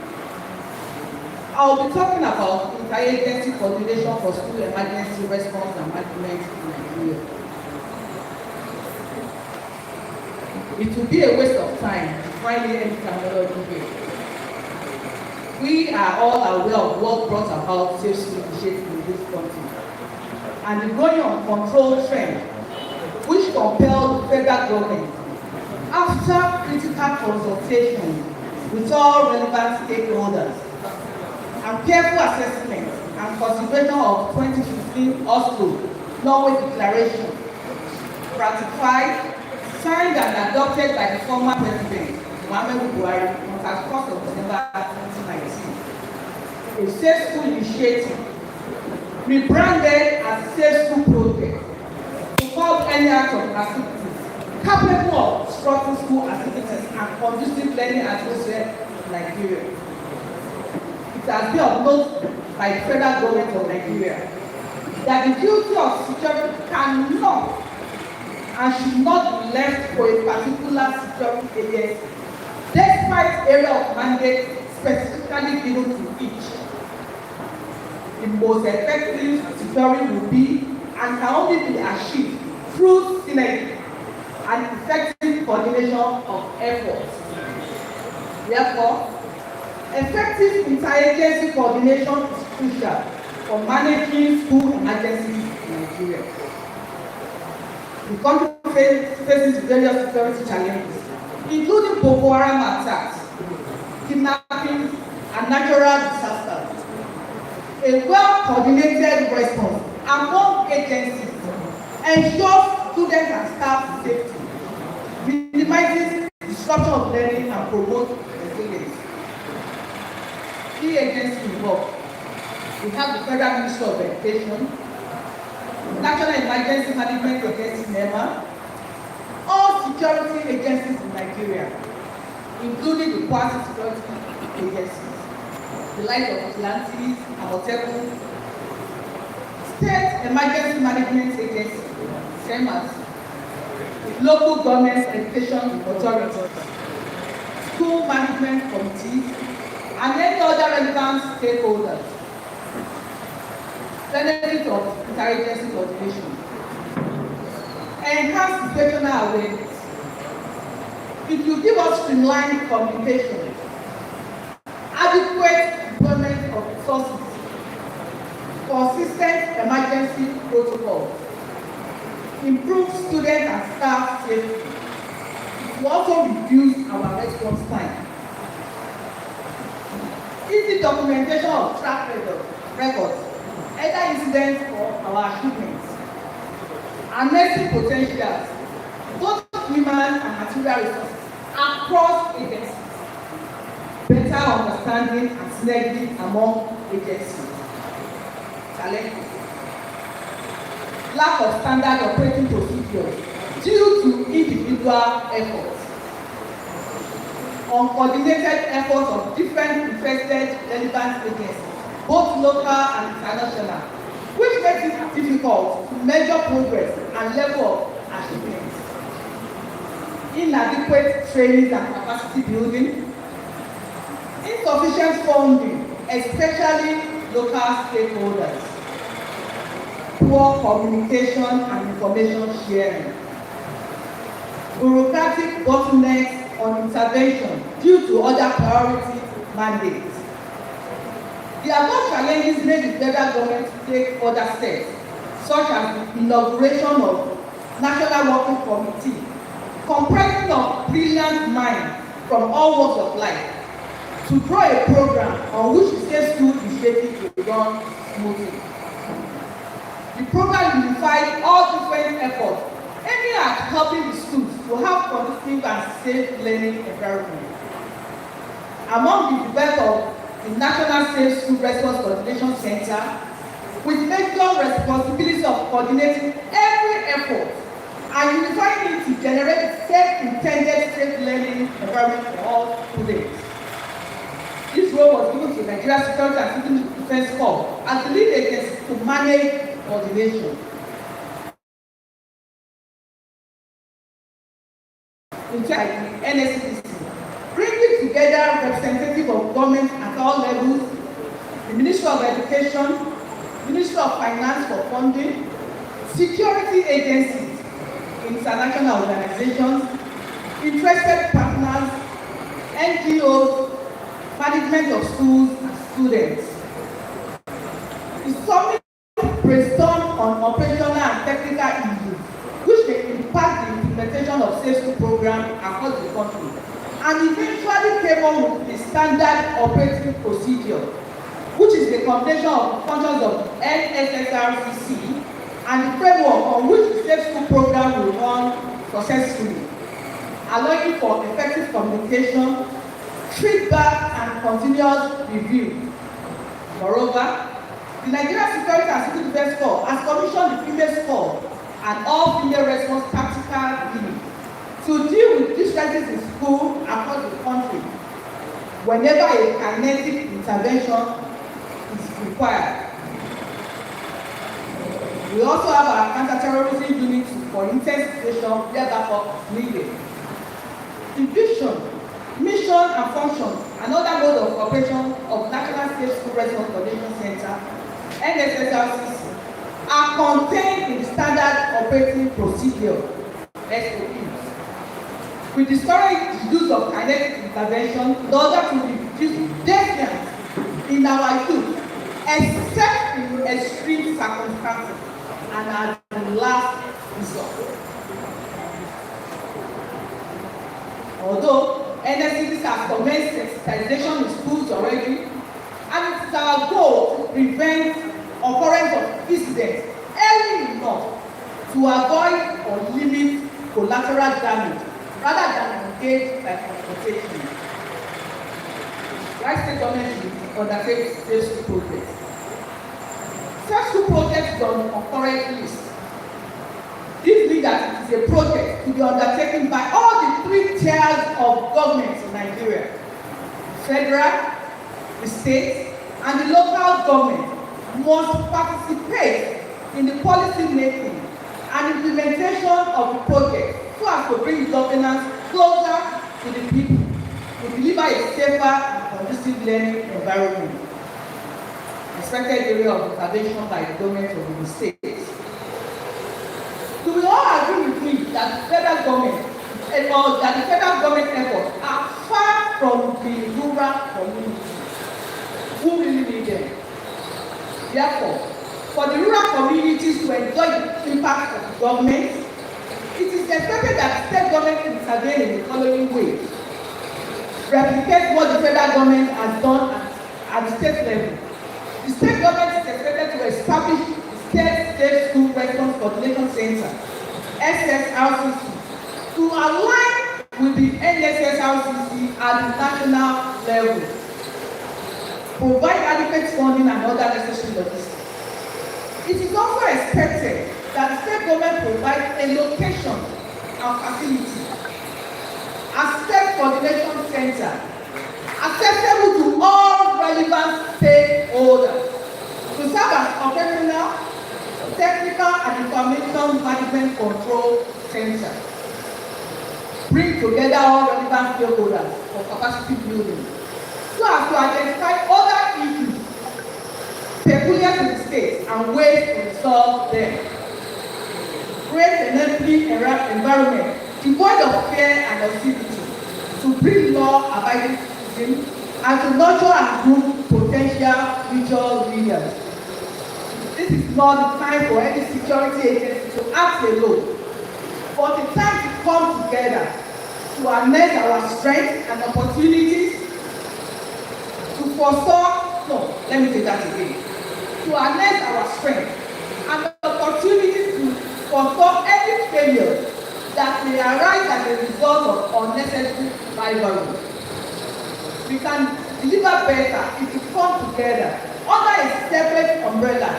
I will be talking about interagency coordination for school emergency response and management in Nigeria. It will be a waste of time to find any terminology here. We are all aware of what brought about safe school initiative in this country and the growing uncontrolled trend which compelled the federal government, after critical consultation with all relevant stakeholders and careful assessment and consideration of 2015 Oslo Norway Declaration, ratified, signed and adopted by the former President Muhammadu Buhari on 31st of December 2019. A safe school initiative rebranded as Safe School Project to curb any act of activities capable of obstructing school activities and conducive learning atmosphere in Nigeria. It has been acknowledged by the federal government of Nigeria that the duty of security cannot and should not be left for a particular security agency, despite area of mandate specifically given to each. The most effective security will be and can only be achieved through synergy and effective coordination of efforts. Therefore, effective interagency coordination is crucial for managing school emergencies in Nigeria. The country faces various security challenges, including Boko Haram attacks, kidnappings, and natural disasters. A well-coordinated response among agencies ensures students and staff safety, minimizes disruption of learning, and promotes resilience. Key agencies involved: we have the Federal Ministry of Education, National Emergency Management Agency (NEMA), all security agencies in Nigeria, including the quasi security agencies, the likes of Atlantis, Amotekun, State Emergency Management Agency, SEMAS, local government education authorities, school management committees, and any other relevant stakeholders. Benefit of interagency coordination: enhanced situational awareness. It will give us streamlined communication, adequate deployment of resources, consistent emergency protocols, improve student and staff safety. It will also reduce our response time. easy documentation of track records, either incidents or our achievements, harnessing potentials, both human and material resources across agencies, better understanding and synergy among agencies. Challenges. Lack of standard operating procedures due to individual efforts. Uncoordinated efforts of different interested relevant agencies, both local and international, which makes it difficult to measure progress and level of achievement. Inadequate training and capacity building. Insufficient funding, especially local stakeholders. Poor communication and information sharing. Bureaucratic bottlenecks on intervention due to other priority mandates. The above challenges made the federal government take further steps, such as the inauguration of National Working Committee, comprising of brilliant minds from all walks of life, to draw a program on which the state school initiative will run smoothly. The program unified all different efforts aiming at helping the schools to have conducive and safe learning environment. Among the development of the National Safe School Response Coordination Center, with major responsibility of coordinating every effort and unifying it to generate self-intended safe learning environment for all students. This role was given to Nigeria Security and Civil Defense Corps as the lead agency to manage coordination. In fact, the NSCDC, bringing together representatives of government at all levels, the Ministry of Education, Ministry of Finance for funding, security agencies, international organizations, interested partners, NGOs, management of schools and students. The summit brainstormed on operational and technical issues which may impact the implementation of safe school programs across the country, and eventually came up with the standard operating procedure, which is the combination of the functions of NSSRCC and the framework on which the safe school program will run successfully, allowing for effective communication, feedback, and continuous review. Moreover, the Nigeria Security and Civil Defense Corps has commissioned the female squad and all female response tactical unit to deal with distractions in school across the country whenever a kinetic intervention is required. We also have our counter-terrorism unit for intense situation where backup is needed. The vision, mission and functions and other mode of operation of National Safe School Response Coordination Center, NSSRCC, are contained in the standard operating procedure, SOPs. We discourage the use of kinetic intervention in order to reduce deaths in our youth, except in extreme circumstances and as the last resort. Although NSCDC has commenced sensitization in schools already, and it is our goal to prevent occurrence of incidents early enough to avoid or limit collateral damage rather than engage by confrontation. Right state government will undertake safe school projects. Safe school projects is on the concurrent list. This means that it is a project to be undertaken by all the 3 tiers of government in Nigeria: federal, the state, and the local government must participate in the policy making and implementation of the project so as to bring governance closer to the people to deliver a safer and conducive learning environment. Expected area of intervention by the government of the state. Do we all agree with me that the federal government efforts are far from the rural community who really need them? Therefore, for the rural communities to enjoy the impact of the government, it is expected that the state government intervene in the following ways: replicate what the federal government has done at state level. The state government is expected to establish the State School Response Coordination Center, SSRCC, to align with the NSSRCC at the national level, provide adequate funding and other necessary logistics. It is also expected that the state government provide a location and facility, a state coordination center, accessible to all relevant stakeholders, to serve as operational, technical and information management control center. Bring together all relevant stakeholders for capacity building, so as to identify other issues peculiar to the state and ways to resolve them. Create an enabling environment devoid of fear and hostility to bring law-abiding citizens and to nurture and groom potential future leaders. This is not the time for any security agency to act alone, but the time to come together to harness our strengths and opportunities to forestall, no, let me say that again, to harness our strengths and opportunities to forestall any failure that may arise as a result of unnecessary rivalry. We can deliver better if we come together under a separate umbrella,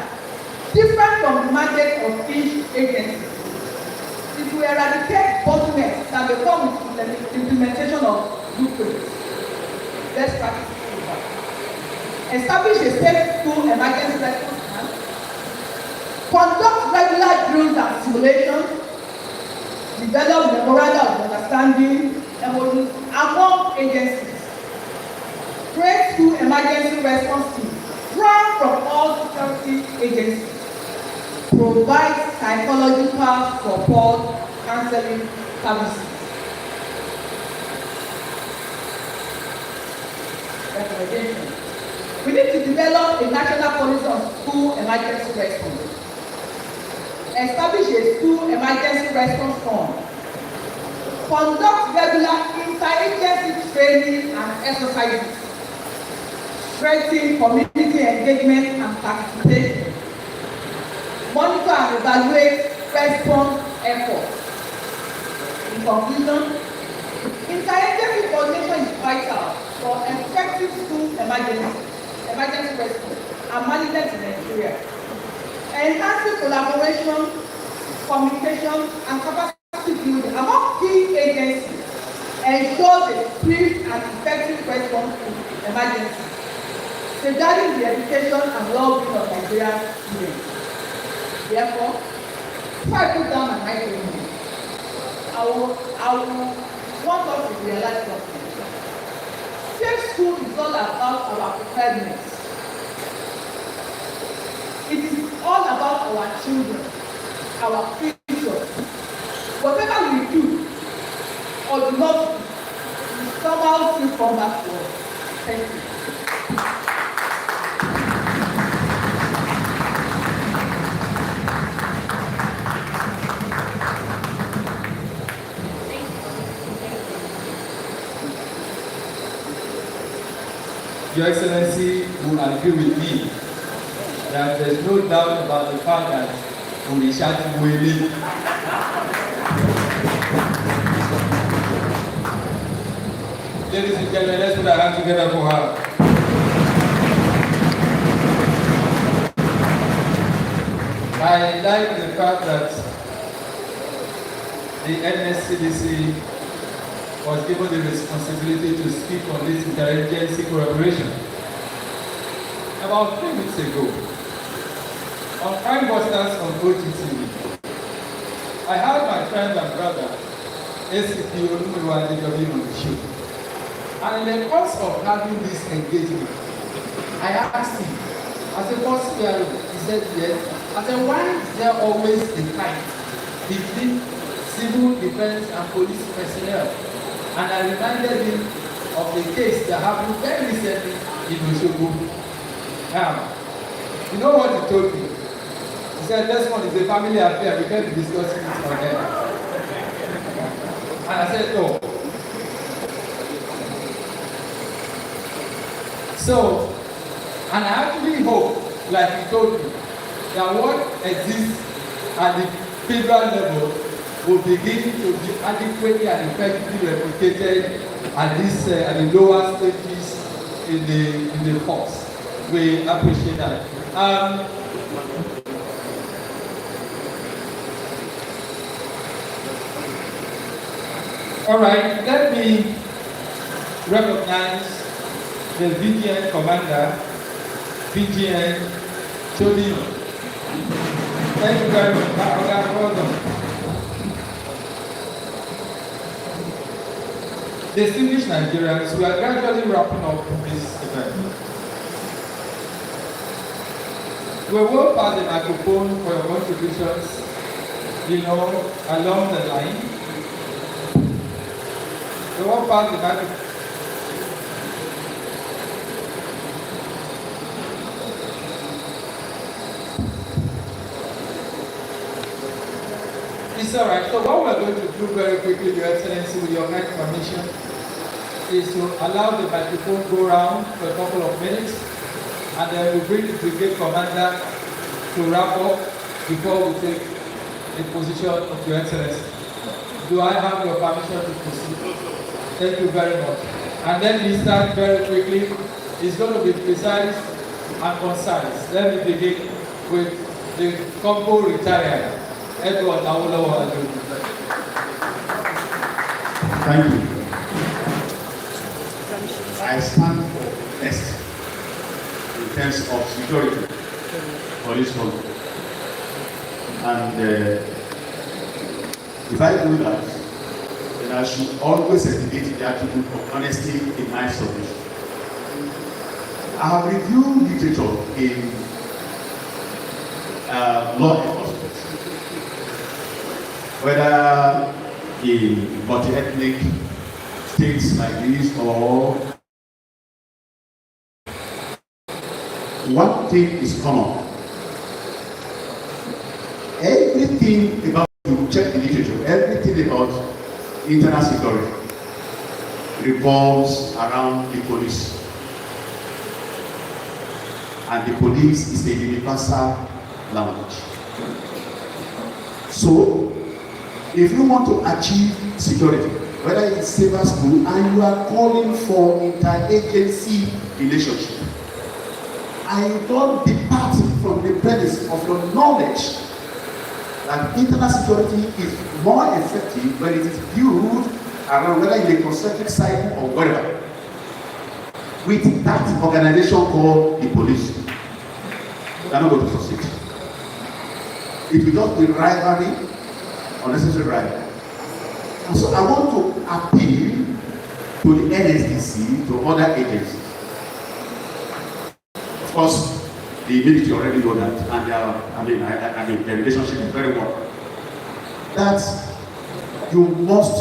different from the mandate of each agency. It will eradicate bottlenecks that may come with the implementation of blueprints. Best practices. Establish a state school emergency response plan. Conduct regular drills and simulations. Develop memoranda of understanding MOUs among agencies. Create school emergency response teams drawn from all security agencies. Provide psychological support, counseling services. Recommendation. We need to develop a national policy on school emergency response. Establish a school emergency response fund. Conduct regular interagency training and exercises. Strengthen community engagement and participation. Monitor and evaluate response efforts. In conclusion, interagency coordination is vital for effective school emergency response and management in Nigeria. Enhancing collaboration, communication, and capacity building among key agencies ensures a swift and effective response to emergencies, safeguarding the education and well-being of Nigerian students. Therefore, before I put down my microphone, I will want us to realize something. Safe school is all about our preparedness. It is all about our children, our future. Whatever we do or do not do, we somehow still come back to us. Thank you. Your Excellency will agree with me that there's no doubt about the fact that Orishati Wele. Ladies and gentlemen, let's put our hands together for her. I like the fact that the NSCDC was given the responsibility to speak on this interagency collaboration. About 3 weeks ago, on Crime Busters on OGTV, I had my friend and brother, SCP Olumiwa Adejobi, on the show. And in the course of having this engagement, I asked him, as a boss PRO, he said yes. I said, why is there always a fight between civil defense and police personnel? And I reminded him of the case that happened very recently in Osogbo. Now, you know what he told me? He said, this one is a family affair, we can't be discussing it on air. And I said, no. So, And I actually hope, like he told me, that what exists at the federal level will begin to be adequately and effectively replicated at the lower stages in the force. We appreciate that. All right, let me recognize the VGN commander, VGN Chodino. Thank you very much. Well done. Distinguished Nigerians, we are gradually wrapping up this event. We will pass the microphone for your contributions, along the line. We will pass the microphone. It's all right. So what we're going to do very quickly, Your Excellency, with your kind permission, is to allow the microphone go around for a couple of minutes, and then we bring the brigade commander to wrap up before we take the position of Your Excellency. Do I have your permission to proceed? Thank you very much. And then we start very quickly. It's going to be precise and concise. Let me begin with the combo retired. Edward Awolowo. Thank you. I stand for best in terms of security for this country. And if I do that, then I should always exhibit the attitude of honesty in my submission. I have reviewed literature in law enforcement, whether in multi-ethnic states like this or one thing is common. Everything about, you check the literature, everything about internal security revolves around the police. And the police is a universal language. So, if you want to achieve security, whether it's safer school and you are calling for interagency relationship, and you don't depart from the premise of your knowledge that internal security is more effective when it is viewed around, whether in a concentric cycle or whatever, with that organization called the police, they are not going to succeed. It will just be rivalry, unnecessary rivalry. And so I want to appeal to the NSDC, to other agencies. Of course, the military already know that, and the relationship is very well. That you must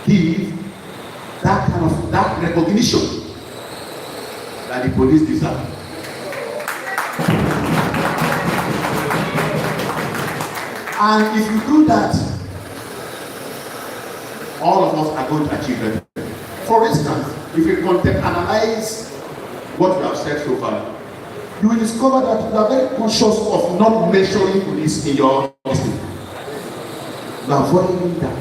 give that kind of that recognition that the police deserve. And if you do that, all of us are going to achieve it. For instance, if you analyze what we have said so far, you will discover that you are very conscious of not mentioning police in your listing. You are avoiding that.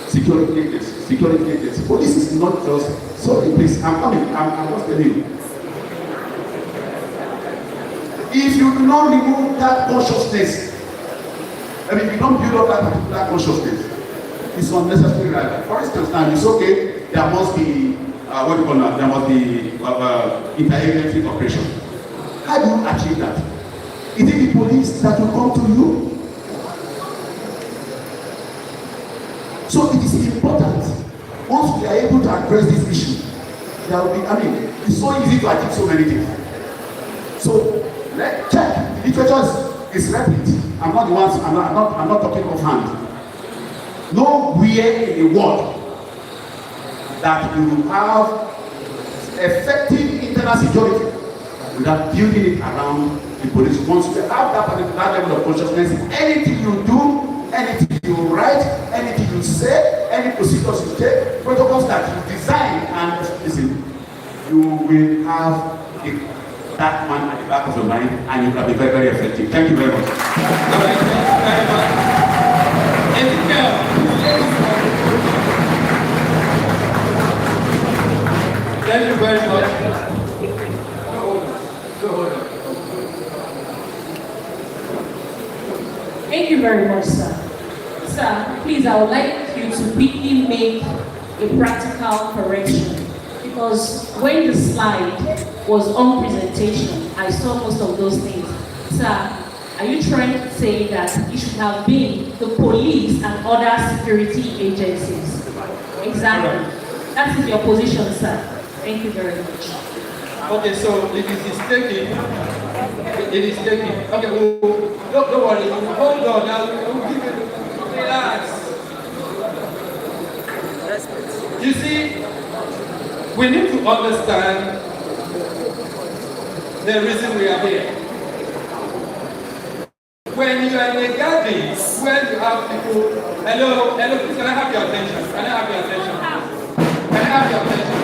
Security agency. Police is not just, sorry please, I'm coming, I'm just telling you. If you do not remove that consciousness, if you don't build up that particular consciousness, it's unnecessary rivalry. For instance, now it's okay, there must be, there must be interagency operation. How do you achieve that? Is it the police that will come to you? So it is important, once we are able to address this issue, there will be, it's so easy to achieve so many things. So let's check. The literature is replete. I'm not talking offhand. Nowhere in the world that you have effective internal security without building it around the police. Once you have that particular level of consciousness, anything you do, anything you write, anything you say, any procedures you take, protocols that you design and listen, you will have that man at the back of your mind, and you can be very, very effective. Thank you very much. All right, thank you very much. Ezekiel, thank you very much. Go hold on. Thank you very much, sir. Sir, please, I would like you to quickly make a practical correction, because when the slide was on presentation, I saw most of those things. Sir, are you trying to say that it should have been the police and other security agencies? Exactly. That is your position, sir. Thank you very much. Okay, so it is taking. It is taking. Okay, don't worry. Hold on. Now we'll give you. Relax. You see, we need to understand the reason we are here. When you are in a garden where you have people, hello, please, can I have your attention? Can I have your attention? Can I have your attention?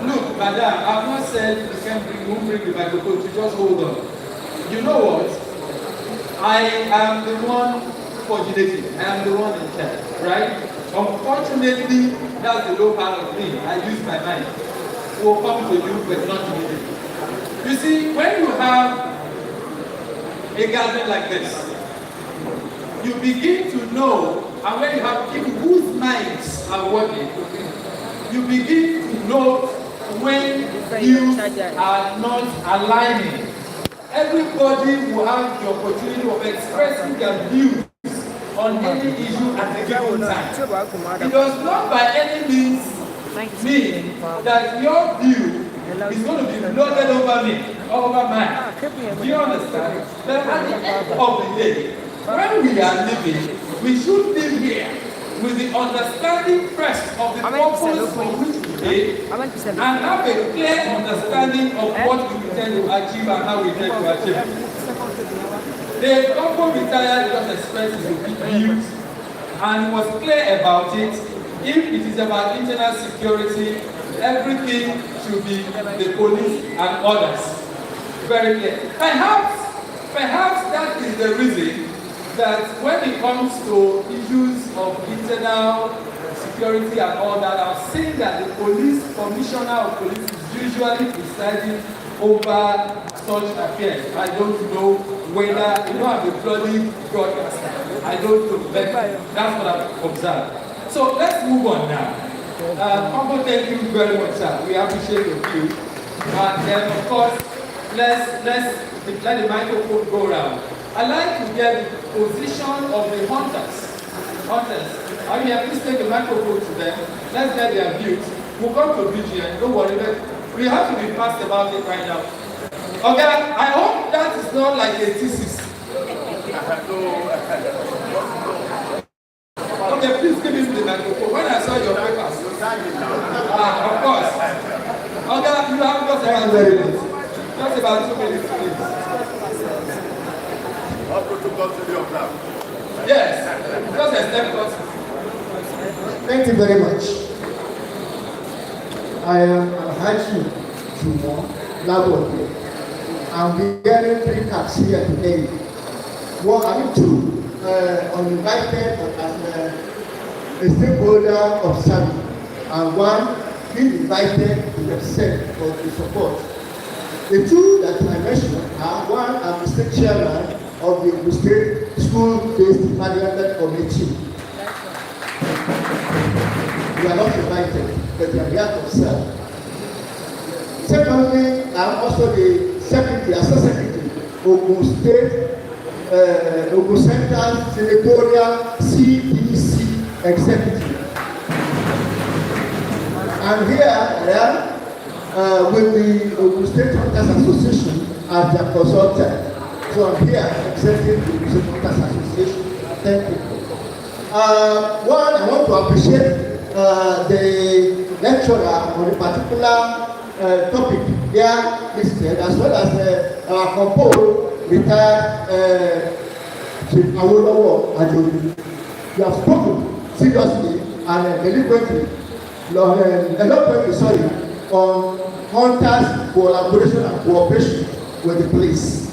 Look, madam, I've not said you won't bring the microphone, you just hold on. You know what? I am the one coordinating, I am the one in charge, right? Unfortunately, that's the low part of me. I use my mind. Will come to you, but not to me. You see, when you have a gathering like this, you begin to know, and when you have people whose minds are working, you begin to know when views are not aligning. Everybody will have the opportunity of expressing their views on any issue at a given time. It does not by any means mean that your view is going to be loaded over me, over mine. Do you understand? But at the end of the day, when we are living, we should live here with the understanding first of the purpose for which we live, and have a clear understanding of what we intend to achieve and how we intend to achieve it. The couple retired just expressed his views, and he was clear about it. If it is about internal security, everything should be the police and others. Very clear. Perhaps that is the reason that when it comes to issues of internal security and all that, I've seen that the police commissioner of police is usually presiding over such affairs. I don't know whether, you know, I'm a bloody broadcaster. I don't know, but that's what I've observed. So let's move on now. Uncle, thank you very much, sir. We appreciate your view. And then, of course, let's let the microphone go around. I'd like to get the position of the hunters. I mean, please take the microphone to them. Let's get their views. We'll come to BGN, don't worry, but we have to be fast about it right now. Okay, I hope that is not like a thesis. Okay, please give me the microphone. When I saw your papers. Of course. Okay, you have just about 2 minutes. Just about 2 minutes, please. Yes, just a step closer. Thank you very much. I am Alhaji Jumo Labode. I'm wearing 3 caps here today. One, I mean 2. Uninvited as a stakeholder of SAMI, and 1 being invited to represent for the support. The 2 that I mentioned are 1, I'm the state chairman of the state school-based management committee. We are not invited, but we are here to serve. Secondly, I'm also the secretary, assistant secretary of Ogun State, Ogun Central Senatorial CDC Executive. And here I am with the Ogun State Hunters Association as their consultant. So I'm here representing the Ogun State Hunters Association. Thank you. One, I want to appreciate the lecturer on a particular topic here listed, as well as our composer, retired Chief Awolowo Ajobi. You have spoken seriously and deliberately. on hunters' collaboration and cooperation with the police.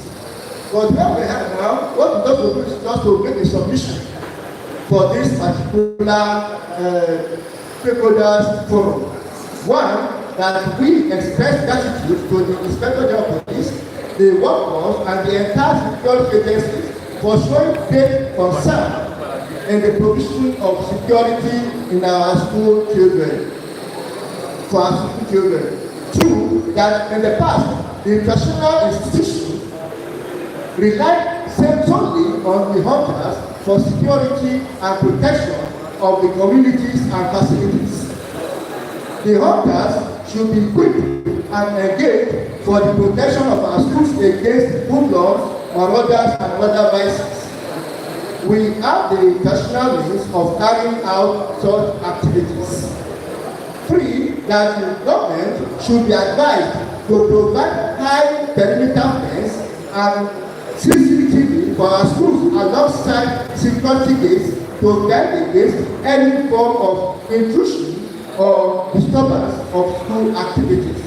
But what we have now, what we just do is just to make a submission for this particular stakeholders forum. One, that we express gratitude to the Inspector General of Police, the workforce, and the entire security agencies for showing great concern in the provision of security in our school children, for our school children. Two, that in the past, the international institutions relied solely on the hunters for security and protection of the communities and facilities. The hunters should be equipped and engaged for the protection of our schools against hoodlums, marauders, and other vices. We have the traditional means of carrying out such activities. Three, that the government should be advised to provide high perimeter fence and CCTV for our schools alongside security gates to guard against any form of intrusion or disturbance of school activities.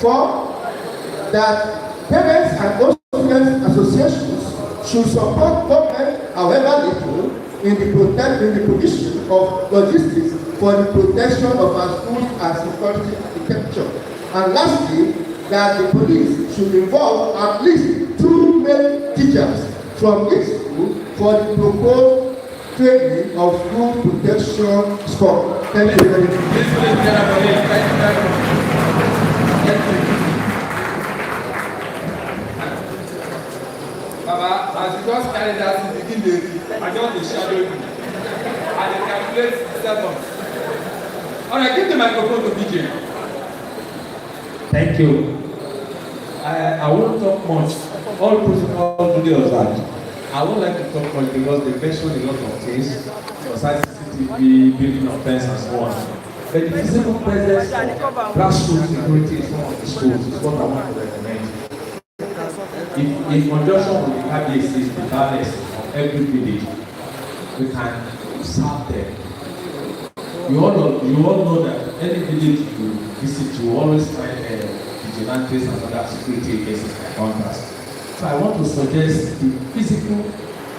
Four, that parents and students associations should support government, however little, in the provision of logistics for the protection of our schools and security architecture. And lastly, that the police should involve at least 2 male teachers from each school for the proposed training of school protection squad. Thank you very much. Baba, as you just carried us in the beginning, I just shadow you. And they calculate the seconds. All right, give the microphone to BJ. Thank you. I won't talk much. All protocol duly observed. I would like to talk much because they mentioned a lot of things, besides CCTV, building offense, and so on. But the physical presence of grassroots security in some of the schools is what I want to recommend. If in conjunction with the KBACs, the balance of every village, we can serve them. You all know that any village you visit, you always find vigilantes and other security agencies like hunters. So I want to suggest the physical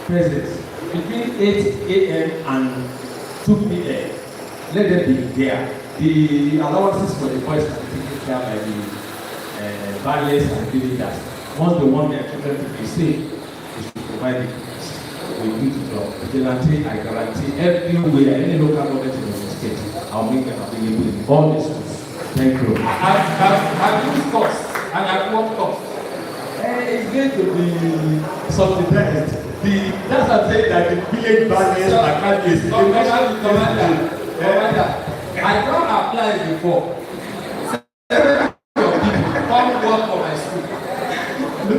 presence between 8 a.m. and 2 p.m. Let them be there. The allowances for the boys can be taken care by the valets and villagers. Once they want their children to be safe, they should provide it. We do the job. Vigilante, I guarantee everywhere, any local government in the state, I'll make them available in all the schools. Thank you. I've used cost and I've worked cost. It's going to be something else. That's what I'm saying, that the village barriers are not easy. Commander, I don't apply before. Come work for my school.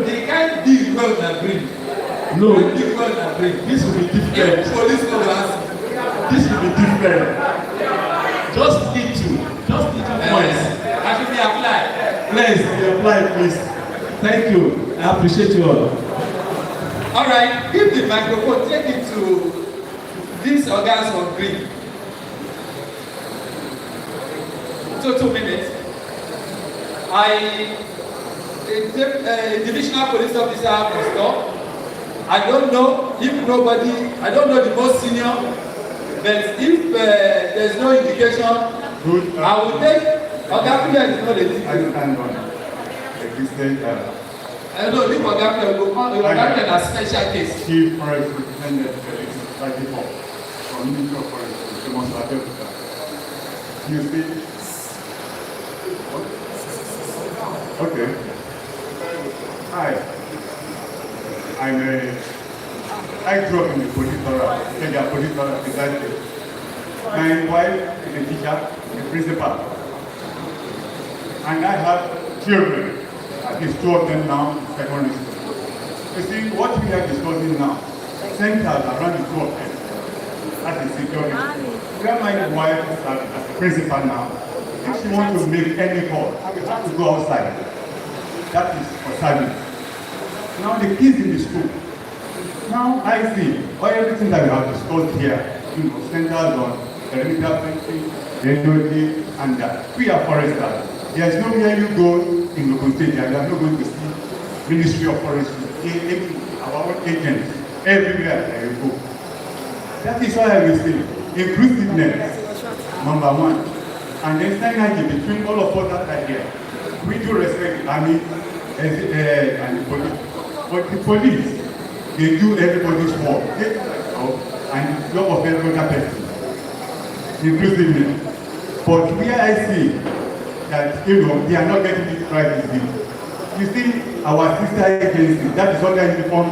They can't deal well and bring. No, deal well and bring. this will be different. Police collapse. This will be different. Just need to points. I should be applied. Please, be applied, please. Thank you. I appreciate you all. All right, give the microphone, take it to these organs on green. So 2 minutes. A divisional police officer must stop. I don't know I don't know the most senior, but if there's no indication, I will take. Ogapia is not a thing. I stand on existing. I don't leave Ogapia. Ogapia is a special case. Chief Forest Superintendent Felix 34 from Ministry of Forest, demonstrative. You speak? Okay. Hi. I grew up in the police force, Kenya police force, precisely. My wife is a teacher, a principal. And I have children, at least 2 of them now in secondary school. You see, what we are discussing now centers around the 2 of them. That is security. Where my wife is as a principal now, if she wants to make any call, she has to go outside. That is for service. Now the kids in the school. Now I see everything that we have discussed here, centers on perimeter fencing, NOD, and we are foresters. There is nowhere you go in Ogun State and you are not going to see Ministry of Forestry, our own agents, everywhere that you go. That is why I will say inclusiveness, number one. And then synergy between all of us that are here. We do respect the army and the police. But the police, they do everybody's work. And job of every other person. Inclusiveness. But where I see that, they are not getting it right this week. You see, our sister agency, that is under uniform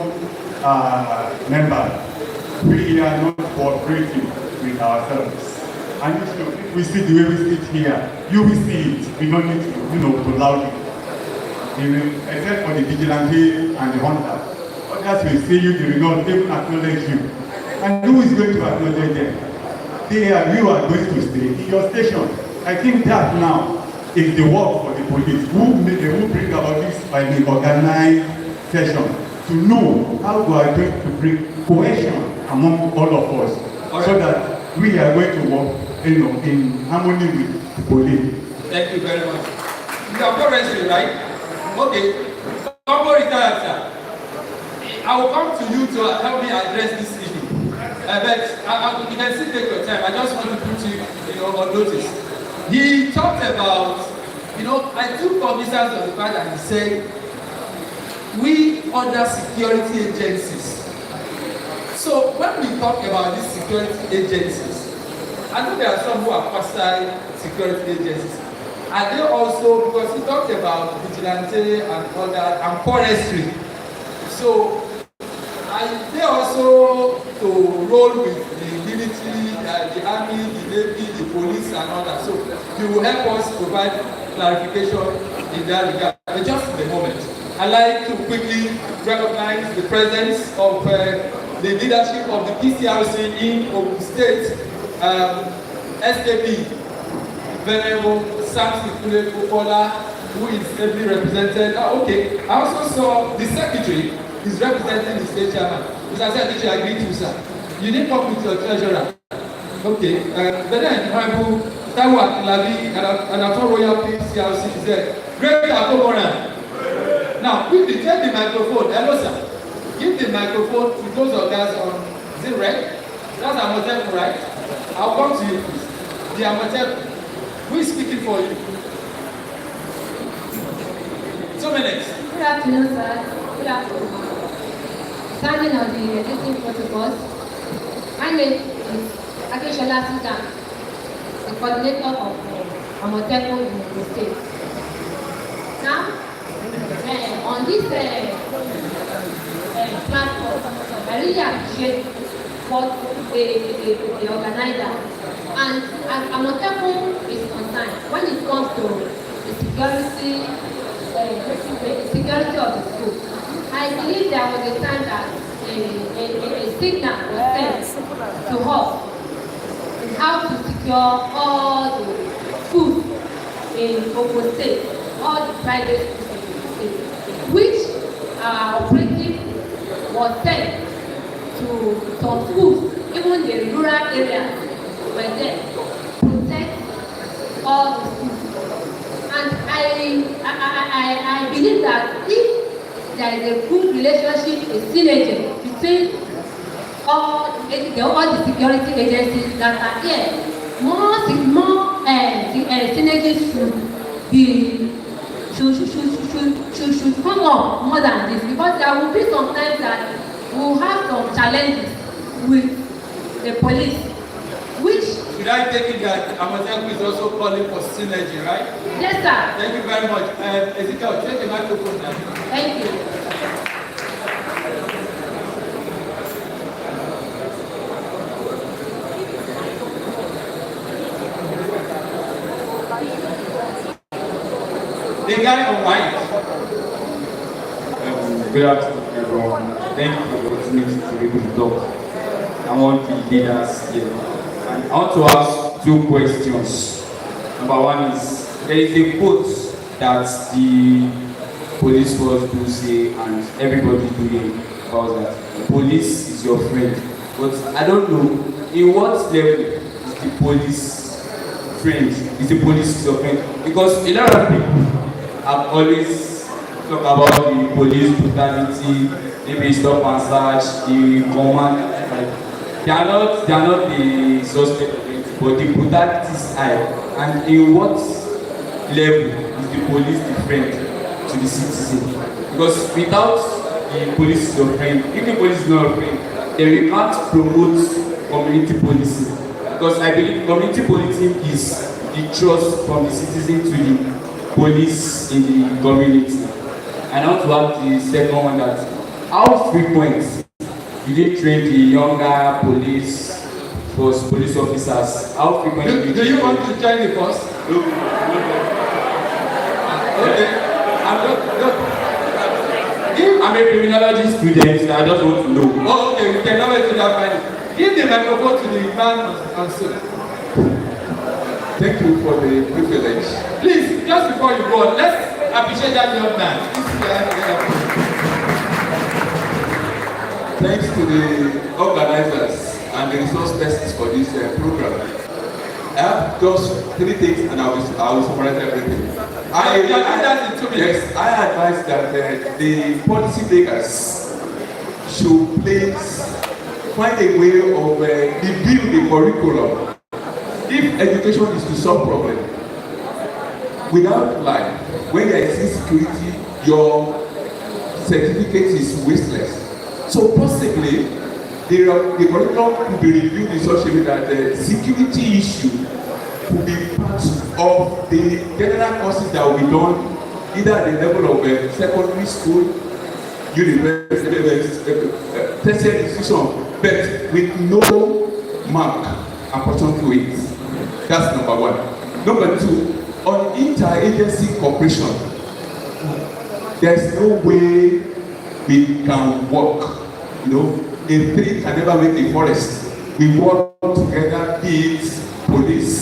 member, we are not cooperating with ourselves. And if we see the way we sit here, you will see it. We don't need to, to loud it. Except for the vigilante and the hunter. Others will see you, they will not even acknowledge you. And who is going to acknowledge them? You are going to stay in your station. I think that now is the work for the police who bring about this by the organized session to know how we are going to bring cohesion among all of us, so that we are going to work in harmony with the police. Thank you very much. You are forestry, right? Okay. Combo retired, sir. I will come to you to help me address this issue. But you can still take your time. I just want to put you, on notice. He talked about, I took cognizance of the fact that he said, we other security agencies. So when we talk about these security agencies, I know there are some who are hostile security agencies. Are they also, because he talked about vigilante and all that, and forestry. So are they also to roll with the military, the army, the navy, the police, and all that? So you will help us provide clarification in that regard. But just in a moment, I'd like to quickly recognize the presence of the leadership of the PCRC in Ogun State, SKP, Venerable Samson Kule Kokola, who is ably represented. Okay, I also saw the secretary is representing the state chairman. Mr. Secretary, I agree to, sir. You need to talk with your treasurer. Okay, then Honorable Taiwo Akilabi and Attorney Royal PCRC is there. Great Akomora. Now, quickly take the microphone. Hello, sir. Give the microphone to those of us on, is it red? That's Amotepu, right? I'll come to you, please. The Amotepu. Who is speaking for you? 2 minutes. Good afternoon, sir. Good afternoon. Standing on the existing protocols, my name is Akeshola Sigan, the coordinator of Amotepu in the state. Now, on this platform, I really appreciate what the organizer and as Amotepu is concerned, when it comes to the security of the school, I believe there was a time that a signal was sent to us on how to secure all the schools in Ogun State, all the private schools in Ogun State, which our operative was sent to some schools, even the rural areas were there, protect all the schools. And I believe that if there is a good relationship, a synergy between all the security agencies that are here, more synergies should come up more than this, because there will be some times that we will have some challenges with the police, which should I take it that Amotepu is also calling for synergy, right? Yes, sir. Thank you very much. Ezekiel, take the microphone now. Thank you. The guy on white. Good afternoon, everyone. Thank you for the opportunity to be able to talk. I want the leaders here. And I want to ask 2 questions. Number one is, there is a quote that the police force do say, and everybody do hear about that. Police is your friend. But I don't know, in what level is the police friend? Is the police your friend? Because a lot of people have always talked about the police brutality, maybe stop and search, the command. Like, they are not the suspect of it, but the brutality is high. And in what level is the police the friend to the citizen? Because without the police is your friend, if the police is not your friend, then we can't promote community policing. Because I believe community policing is the trust from the citizen to the police in the community. And I want to ask the second one that how frequent you did train the younger police officers? How frequent do you want to join the force? No. Okay. I'm a criminology student, so I just want to know. Oh, okay, we can always do that finally. Give the microphone to the man on suit. Thank you for the privilege. Please, just before you go on, let's appreciate that young man. Thanks to the organizers and the resource persons for this program. I have just 3 things and I will summarize everything. I advise that the policy makers should please find a way of rebuild the curriculum. If education is to solve problems, without life, when there is insecurity, your certificate is wasteless. So possibly, the curriculum could be reviewed in such a way that the security issue could be part of the general courses that will be done either at the level of secondary school, university, tertiary institution, but with no mark apportioned to it. That's number one. Number two, on interagency cooperation, there's no way we can work. You know, a tree can never make a forest. We work together, be it police,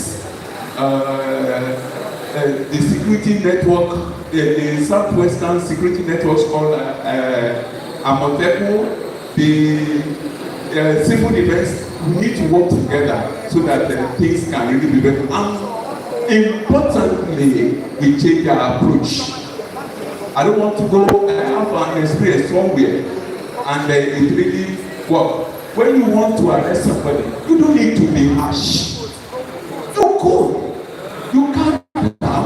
the security network, the Southwestern security networks called Amoteco, the civil defense. We need to work together so that things can really be better. And importantly, we change our approach. I don't want to go have an experience somewhere and it really work. When you want to arrest somebody, you don't need to be harsh. You go. You can't now.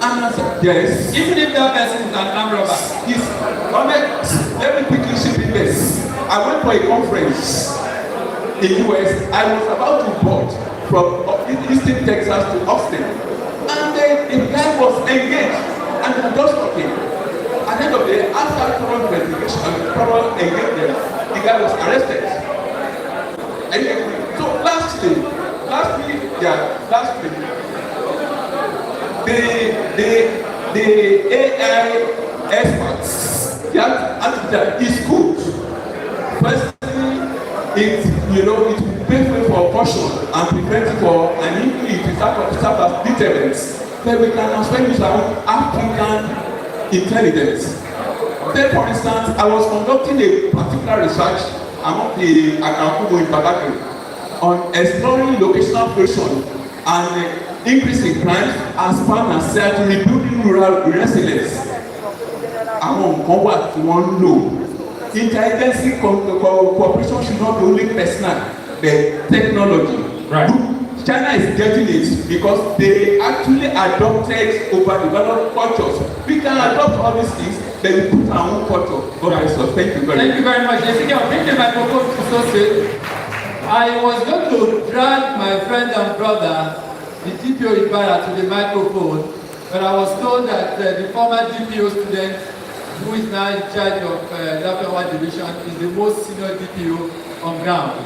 And I said, yes. Even if that person is an armed robber. Let me quickly ship in this. I went for a conference in US. I was about to board from Eastern Texas to Austin. And the guy was engaged. And I just talking. At the end of the day, after thorough investigation and thorough engagement, the guy was arrested. And so last week, the AI experts, that is good. Firstly, it will pay for caution and prevent for an injury to serve as deterrence. Then we can also use our African intelligence. Then, for instance, I was conducting a particular research among the Akakubo in Badagry on exploring locational operation and increasing crime as far as to rebuilding rural resilience. Àwọn nǹkan wà tí wọ́n ń lò. Interagency cooperation should not be only personal, but technology. Right. China is getting it because they actually adopted overdeveloped cultures. We can adopt all these things, but we put our own culture. Okay, so thank you very much. Thank you very much. Jessica, bring the microphone to Sose. I was going to drag my friend and brother, the DPO Ibarra, to the microphone, but I was told that the former DPO student, who is now in charge of Dapewa Division, is the most senior DPO on ground.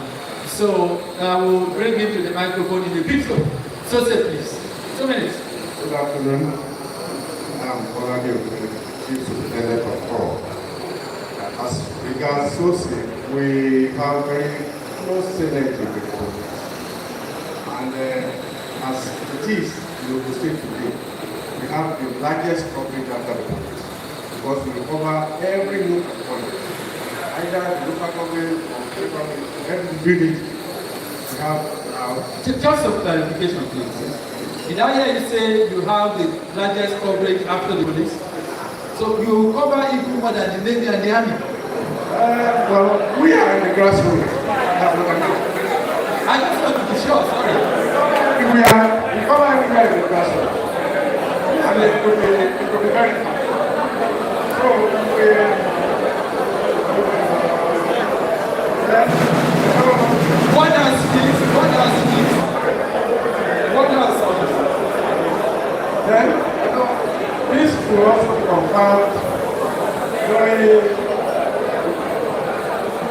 So I will bring him to the microphone in a bit. So say please. 2 minutes. Good afternoon. I'm Olade Okere, Chief Superintendent of Corps. As regards SOSI, we have very close synergy with police. And as it is in Ogun State today, we have the largest coverage after the police because we cover every nook and corner. Either the local government or every village, we have Just some clarification, please. Did I hear you say you have the largest coverage after the police? So you cover even more than the Navy and the Army? Well, we are in the grassroots. I just want to be sure, sorry. We cover everywhere in the grassroots. And it could be very hard. So, What else, please? Then, this will also confirm very.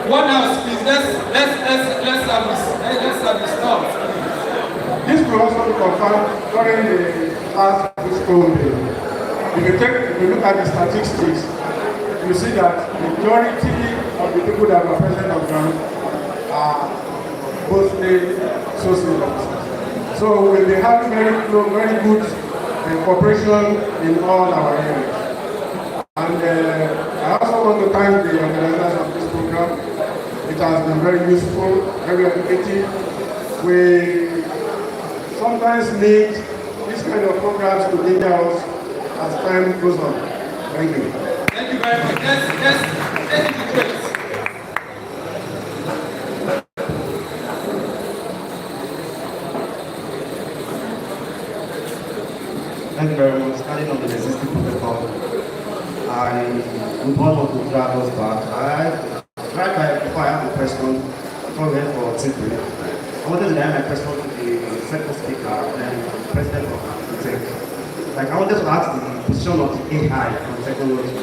What else, please? Let's have this thought. This will also confirm during the last fiscal year. If you look at the statistics, you see that the majority of the people that were present on ground are mostly social officers. So we'll be having very good cooperation in all our areas. And I also want to thank the organizers of this program. It has been very useful, very educative. We sometimes need this kind of programs to ginger us as time goes on. Thank you. Thank you very much. Let's take it to Trace. Thank you very much. Standing on the existing protocol, I would want to drag us back. Before I have a question, before we head for Tiffany, I wanted to add my question to the second speaker and president of the I wanted to ask the position of the AI on technology.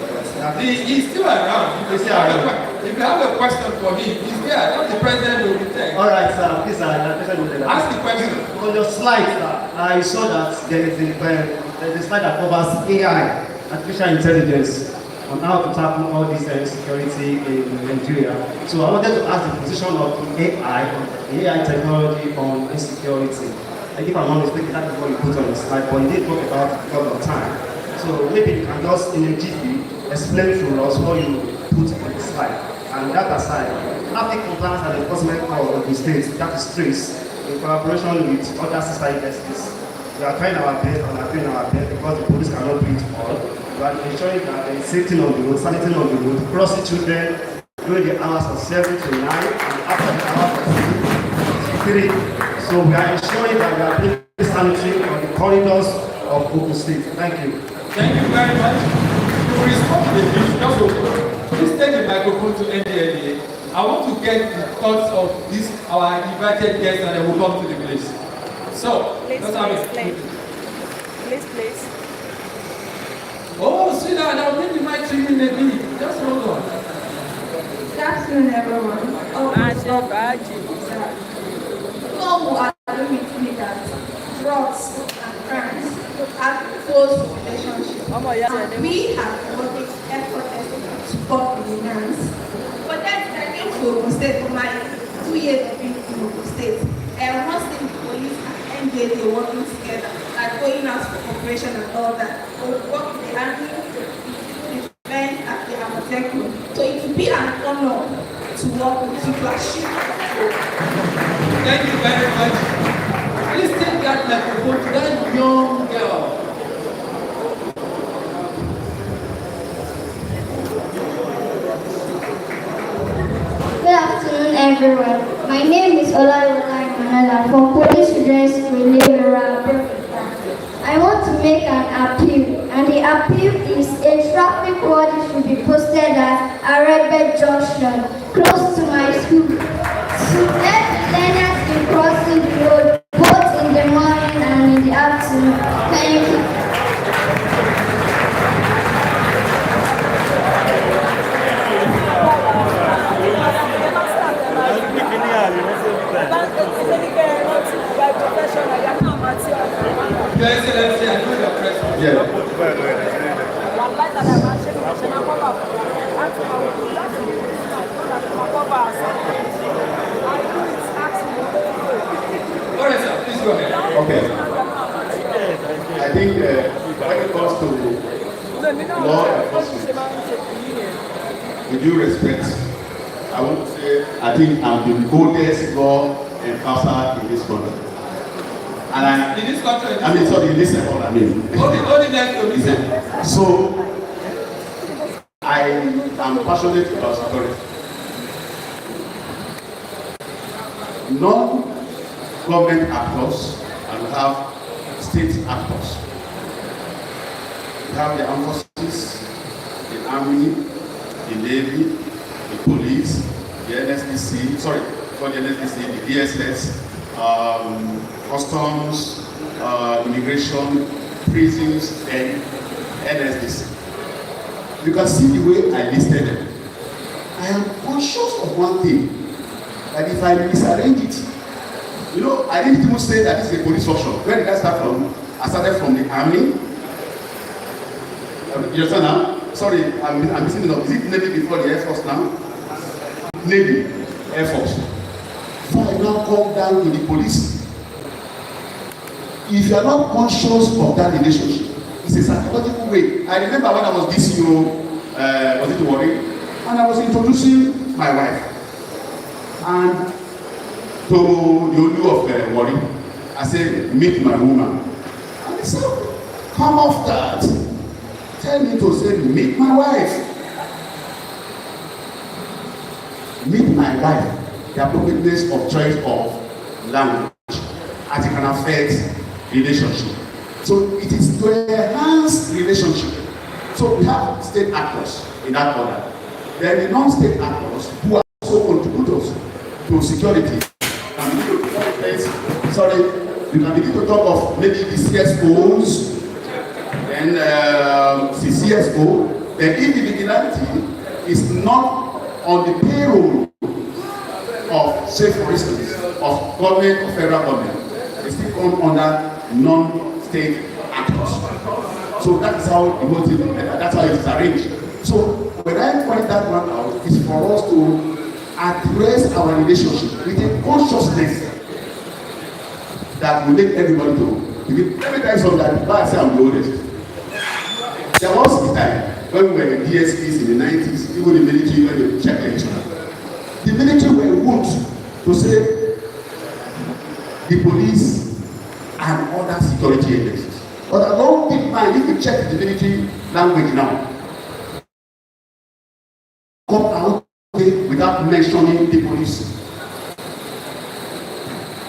He's still around. If you have a question for him, he's there. Not the president will be there. All right, sir. Please, ask the question. On your slide, I saw that there is a slide that covers AI, artificial intelligence, on how to tackle all this security in Nigeria. So I wanted to ask the position of the AI technology on insecurity. If I'm not mistaken, that is what you put on the slide, but you did talk about it because of time. So maybe you can just in a GP explain to us what you put on the slide. And that aside, traffic compliance and enforcement corps of the state, that is TRACE, in collaboration with other sister universities. We are trying our best and are doing our best because the police cannot do it all. We are ensuring that there is safety on the road, sanity on the road, crossing children during the hours of 7 to 9 and after the hours of 3. So we are ensuring that we are doing sanity on the corridors of Ogun State. Thank you. Thank you very much. To respond to the issue, please take the microphone to NDLA. I want to get the thoughts of this, our invited guests, and then we'll come to the place. So, let's have it. Please. Oh, sweetheart, I'll bring the mic to you in a minute. Just hold on. Good afternoon, everyone. People who are with me that drugs and crimes have close relationships. And we have worked effortlessly to support the demands. But then I came to Ogun State for my 2 years of being in Ogun State. And once the police and NDA working together, like going out for cooperation and all that, we work with the army, defense at the Amotekun. So it will be an honor to work with you. Thank you very much. Please take that microphone to that young girl. Good afternoon, everyone. My name is Olayola Manala from Police Children's Relief. I want to make an appeal, and the appeal is a traffic warning should be posted at Arebe Junction, close to my school, to help learners in crossing the road, both in the morning and in the afternoon. Thank you. Your Excellency, I know your president. Yeah. All right, sir, please go ahead. Okay. I think when it comes to law enforcement, with due respect, I want to say I think I'm the oldest law enforcer in this country. And in this country? Sorry, in this sector, Only them to listen. So, I am passionate about security. Non-government actors, and we have state actors. We have the armed forces, the army, the navy, the police, the NSDC, the DSS, customs, immigration, prisons, and NSDC. You can see the way I listed them. I am conscious of one thing, that if I misarrange it, I didn't even say that this is a police function. Where did I start from? I started from the army. You understand now? Sorry, I'm missing it up. Is it Navy before the Air Force now? Navy, Air Force. So I now come down to the police. If you are not conscious of that relationship, it's a psychological way. I remember when I was DCO, was it Warri? And I was introducing my wife. And to the owner of Warri, I said, meet my woman. And he said, come off that. Tell me to say, meet my wife. Meet my wife. The appropriateness of choice of language as it can affect relationship. So it is to enhance relationship. So we have state actors in that order. There are the non-state actors who are also contributors to security. Sorry, you can begin to talk of maybe the CSOs and the CSO. The individuality is not on the payroll of, say for instance, of government or federal government. They still come under non-state actors. So that's how the motive, that's how it's arranged. So when I point that one out, it's for us to address our relationship with a consciousness that will make everybody know. Let me tell you something that I say I'm the oldest. There was a time when we were in DSPs in the 90s, even the military, when they checked each other. The military were wont to say the police and other security agencies. But along the line, if you check the military language now, come out without mentioning the police.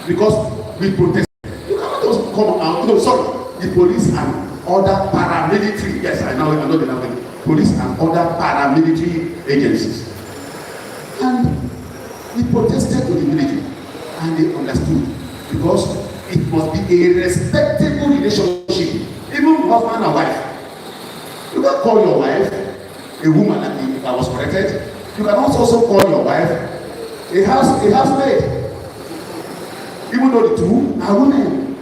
Because we protest. You cannot just come out, the police and other paramilitary, yes, I know the language, police and other paramilitary agencies. And we protested to the military, and they understood, because it must be a respectable relationship, even husband and wife. You can call your wife a woman, if I was corrected. You can also call your wife a housemaid, even though the two are women.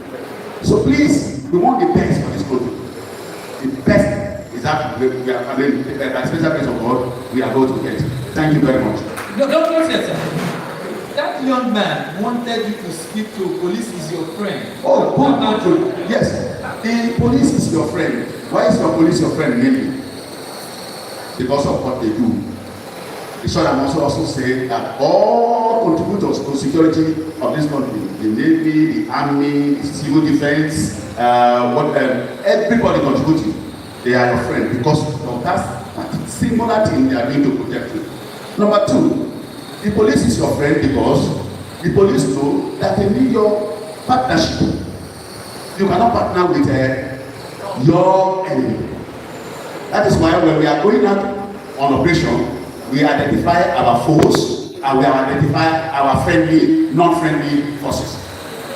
So please, we want the best for this country. The best is that we are, by special grace of God, we are going to get. Thank you very much. Don't say that. That young man wanted you to speak to police is your friend. Oh, good. Yes, the police is your friend. Why is your police your friend mainly? Because of what they do. The short I'm also saying that all contributors to security of this country, the Navy, the Army, the Civil Defense, everybody contributing, they are your friend because of that similar thing they are going to protect you. Number two, the police is your friend because the police know that they need your partnership. You cannot partner with your enemy. That is why when we are going out on operation, we identify our foes and we identify our friendly, non-friendly forces.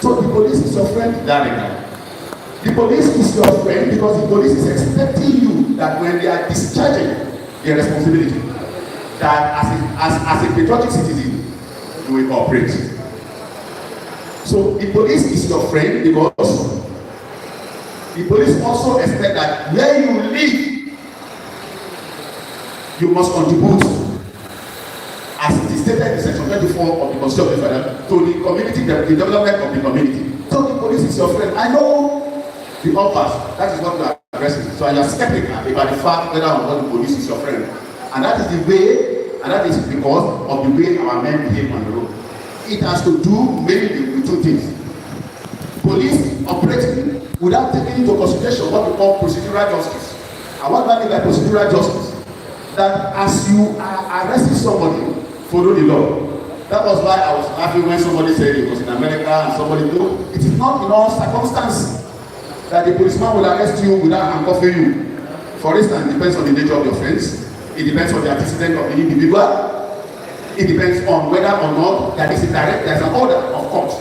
So the police is your friend directly. The police is your friend because the police is expecting you that when they are discharging their responsibility, that as a patriotic citizen, you will cooperate. So the police is your friend because the police also expect that where you live, you must contribute as it is stated in section 24 of the Constitution of the Federal to the community, the development of the community. So the police is your friend. I know the offers, that is what we are addressing. So I am skeptical about the fact whether or not the police is your friend. And that is the way, and that is because of the way our men behave on the road. it has to do mainly with two things. Police operating without taking into consideration what we call procedural justice. And what do I mean by procedural justice? That as you are arresting somebody, follow the law. That was why I was laughing when somebody said it was in America and somebody knew. It is not in all circumstances that the policeman will arrest you without handcuffing you. For instance, it depends on the nature of the offense. It depends on the antecedent of the individual. It depends on whether or not there is an order of court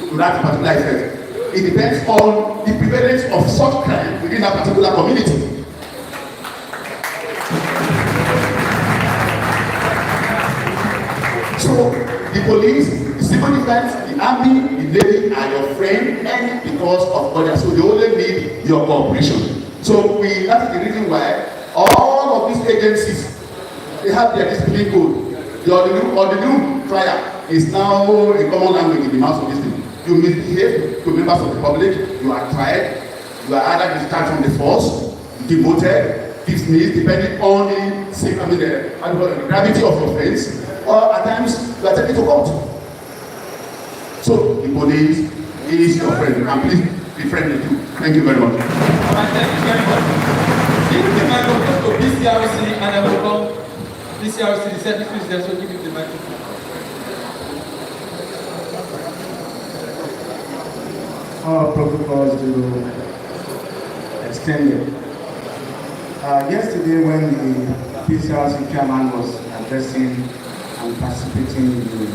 to that particular effect. It depends on the prevalence of such crime within that particular community. So the police, the civil defense, the army, the navy are your friend and because of others. So they only need your cooperation. So that is the reason why all of these agencies, they have their discipline code. The ordinary trial is now a common language in the mouth of this thing. You misbehave to members of the public, you are tried, you are either discharged from the force, demoted, dismissed, depending on the gravity of the offense, or at times you are taken to court. So the police is your friend, and please be friendly too. Thank you very much. All right, thank you very much. Give the microphone to BCRC and I will come. BCRC, the secretary is there, so give him the microphone. Our protocols to extend it. Yesterday when the PCRC chairman was addressing and participating in the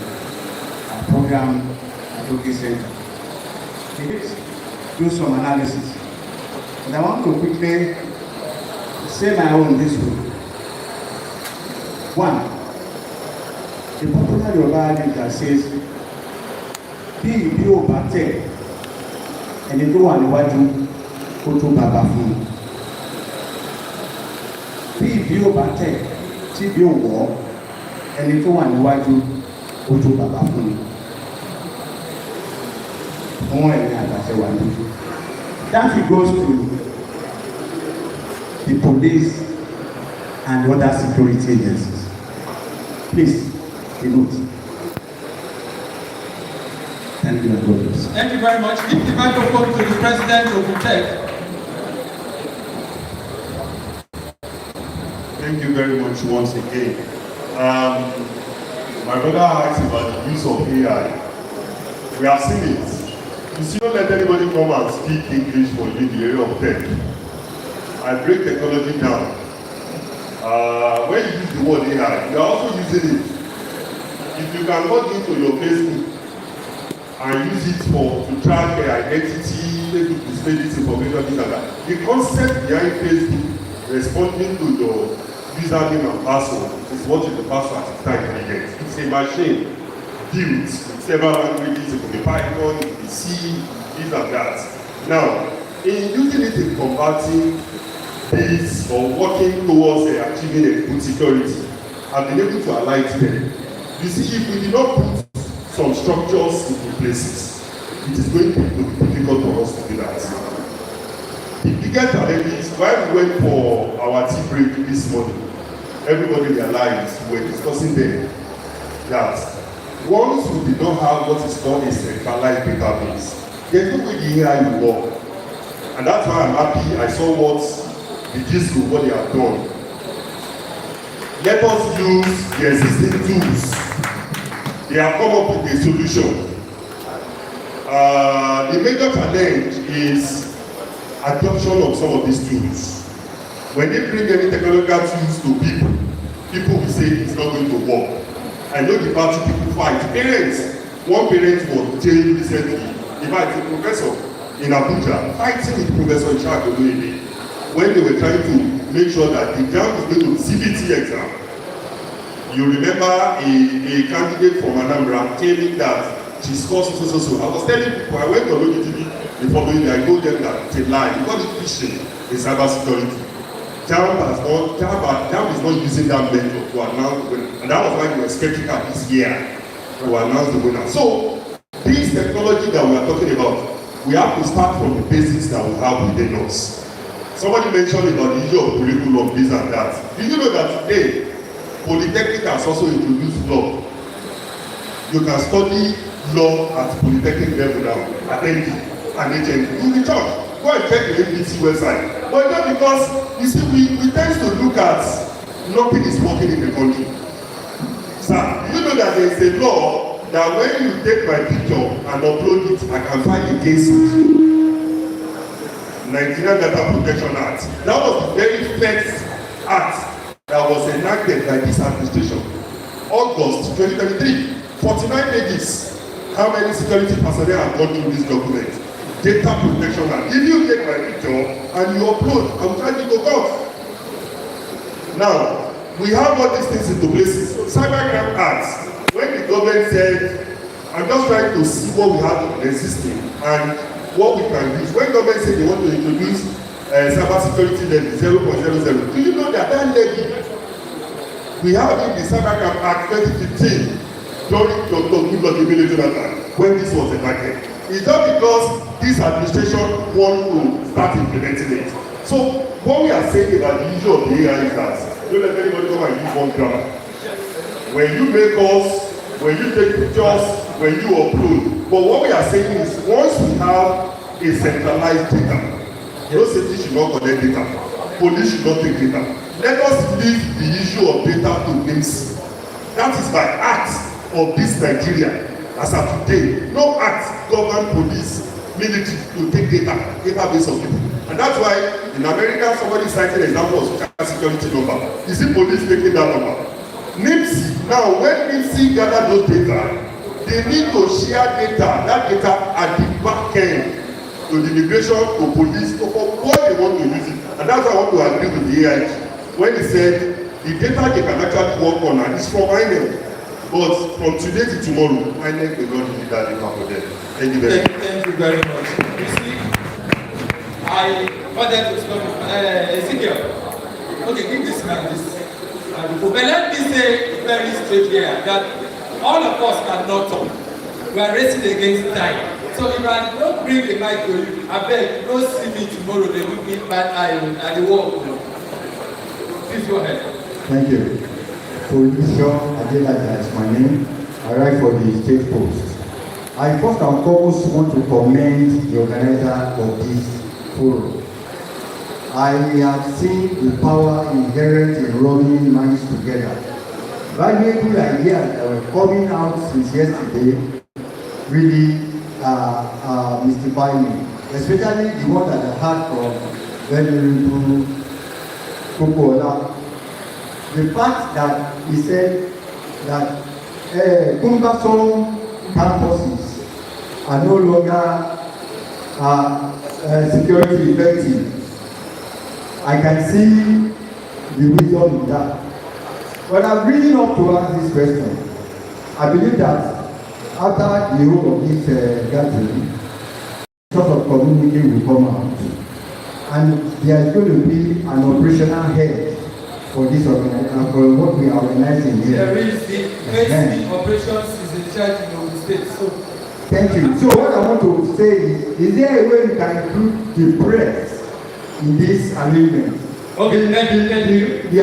program advocacy center, he did do some analysis. And I want to quickly say my own this way. One, the popular Yoruba adage that says, bí ìbí ò bá tẹ̀, ẹni tó wà níwájú kó tó bàbá fún un. Bí ìbí ò bá tẹ̀, tí ìbí ò wọ̀, ẹni tó wà níwájú kó tó bàbá fún un. Fún ẹ̀mí àtàṣẹ wà ní. That it goes to the police and other security agencies. Please, note. Thank you, my brothers. Thank you very much. Give the microphone to the president of UTEC. Thank you very much once again. My brother asked about the use of AI. We have seen it. You see, don't let anybody come and speak English for you in the area of tech. I break technology down. When you use the word AI, you are also using it. If you can log into your Facebook and use it to track identity, maybe display this information, things like that. The concept behind Facebook responding to your username and password is what is the password at the time you get. It's a machine built with several languages, it could be Python, it could be C, this and that. Now, in using it in combating this or working towards achieving a good security, I've been able to highlight them. You see, if we did not put some structures into places, it is going to be difficult for us to do that. The biggest challenge is when we went for our tea break this morning, everybody realized we were discussing there that once we did not have what is called a centralized database, there's no way the AI will work. And that's why I'm happy I saw what the gist of what they have done. Let us use the existing tools. They have come up with a solution. The major challenge is adoption of some of these tools. When they bring any technological tools to people, people will say it's not going to work. I know the battle people fight. Parents, one parent was jailed recently. In fact, a professor in Abuja fighting with Professor Chad Oloyede when they were trying to make sure that the exam is going to CBT exam. You remember a candidate from Anambra telling that she scores so. I was telling people, I went to Oloyede TV the following day, I told them that it's a lie. You call it phishing in cybersecurity. JAMB is not using that method to announce the winner. And that was why we were skeptical this year to announce the winner. So, this technology that we are talking about, we have to start from the basics that we have within us. Somebody mentioned about the issue of curriculum, this and that. Did you know that today, Polytechnic has also introduced law? You can study law at polytechnic level now, at ND and HND. You will charge. Go and check the APC website. But not because, you see, we tend to look at nothing is working in the country. Sir, you know that there is a law that when you take my picture and upload it, I can file against it. Nigerian Data Protection Act. That was the very first act that was enacted by this administration. August 2023, 49 pages. How many security personnel have gone through this document? Data Protection Act. If you take my picture and you upload, I'm trying to go court. Now, we have all these things into places. Cybercrime Act, when the government said, I'm just trying to see what we have existing and what we can use. When government said they want to introduce cyber security levy 0.00, do you know that that levy we have in the Cybercrime Act 2015 during Dr. Goodluck Ebele Jonathan when this was enacted? It's not because this administration want to start implementing it. So what we are saying about the issue of the AI is that don't let anybody come and use one gram. When you make us, when you take pictures, when you upload. But what we are saying is once we have a centralized data, no city should not collect data, police should not take data. Let us leave the issue of data to NIMS. That is by act of this Nigeria. As of today, no act govern police, military to take database of people. And that's why in America somebody cited an example of social security number. You see police taking that number. NIMS, now when NIMS gather those data, they need to share data, that data at the back end to the immigration, to police, to what they want to use it. And that's why I want to agree with the AIG. When he said the data they can actually work on is from INEC. But from today to tomorrow, INEC will not need that data for them. Thank you very much. Thank you very much. You see, I wanted to stop Ezekiel. Okay, give this man this. But let me say very straight here that all of us cannot talk. We are racing against time. So if I don't bring the mic to you, I beg, don't see me tomorrow, they will be bad eye at the wall. Please go ahead. Thank you. Policia Adelaja is my name. I write for the State Post. I first and foremost want to commend the organizer of this forum. I have seen the power inherent in rubbing minds together. Valuable ideas that were coming out since yesterday really mystify me, especially the one that I heard from Venerable Kukuola. The fact that he said that cumbersome campuses are no longer security effective. I can see the wisdom in that. But I'm really not to ask this question. I believe that after the whole of this gathering, sort of community will come out. And there is going to be an operational head for this organization, for what we are organizing here. There is the basic operations is in charge of the state. So thank you. So what I want to say is there a way we can include the press in this arrangement? Okay, thank you. The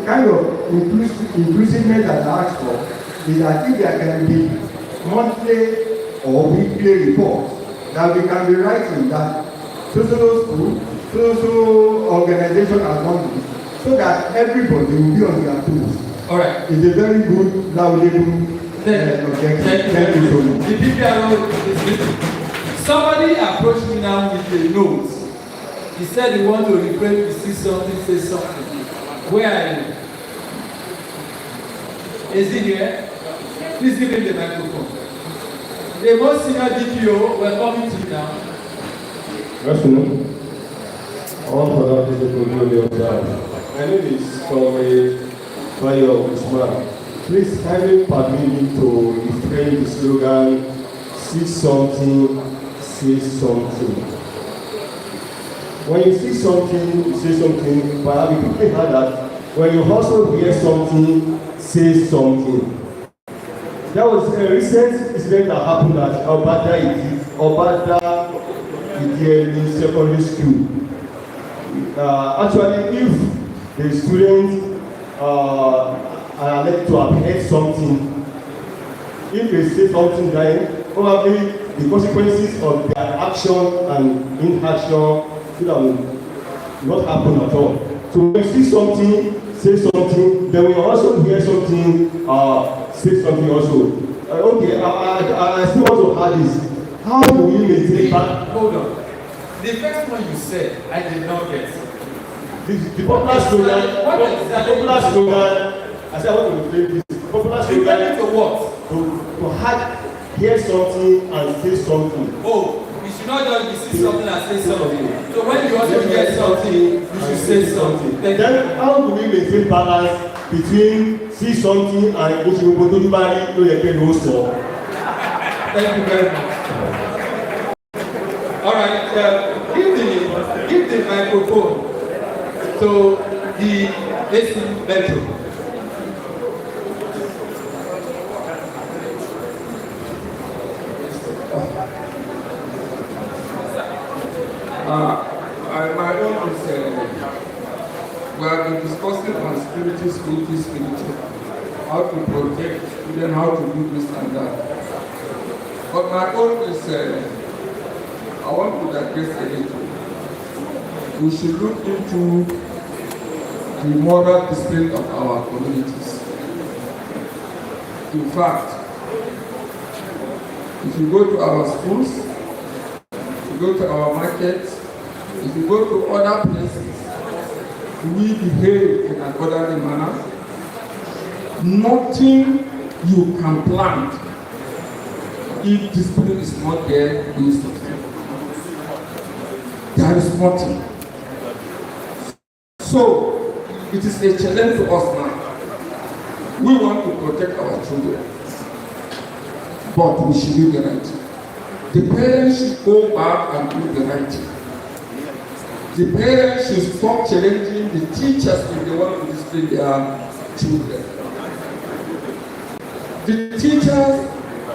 kind of inclusiveness that I asked for is that if there can be monthly or weekly reports that we can be writing that so school, so organization has done this, so that everybody will be on their toes. All right. It's a very good, laudable objection. Thank you so much. The PPRO is listening. Somebody approached me now with a note. He said he want to refrain to see something, say something. Where are you? Is he here? Please give him the microphone. The most senior DPO, we're coming to you now. Good afternoon. I want to allow people to know the observe. My name is Comrade Bayo Usman. Please kindly permit me to refrain the slogan, see something, say something. When you see something, you say something, but you quickly heard that when you also hear something, say something. There was a recent incident that happened at Obada Ideali Secondary School. Actually, if the students are led to have heard something, if they say something then, probably the consequences of their action and inaction will not happen at all. So when you see something, say something, then we also hear something, say something also. Okay, I still want to add this. How do we maintain that? Hold on. The first one you said, I did not get. The popular slogan, I said I want to play this. The popular slogan to what? To hear something and say something. Oh, you should not just see something and say something. So when you also hear something, you should say something. Then how do we maintain balance between see something and which you go to the body to your pen also? Thank you very much. All right, give the microphone to the AC Metro. My own is, we have been discussing on security, how to protect, then how to do this and that. But my own is, I want to digress a little. We should look into the moral discipline of our communities. In fact, if you go to our schools, if you go to our markets, if you go to other places, we behave in an orderly manner. Nothing you can plant if discipline is not there, you succeed. There is nothing. So, it is a challenge to us now. We want to protect our children, but we should do the right thing. The parents should go back and do the right thing. The parents should stop challenging the teachers if they want to discipline their children. The teachers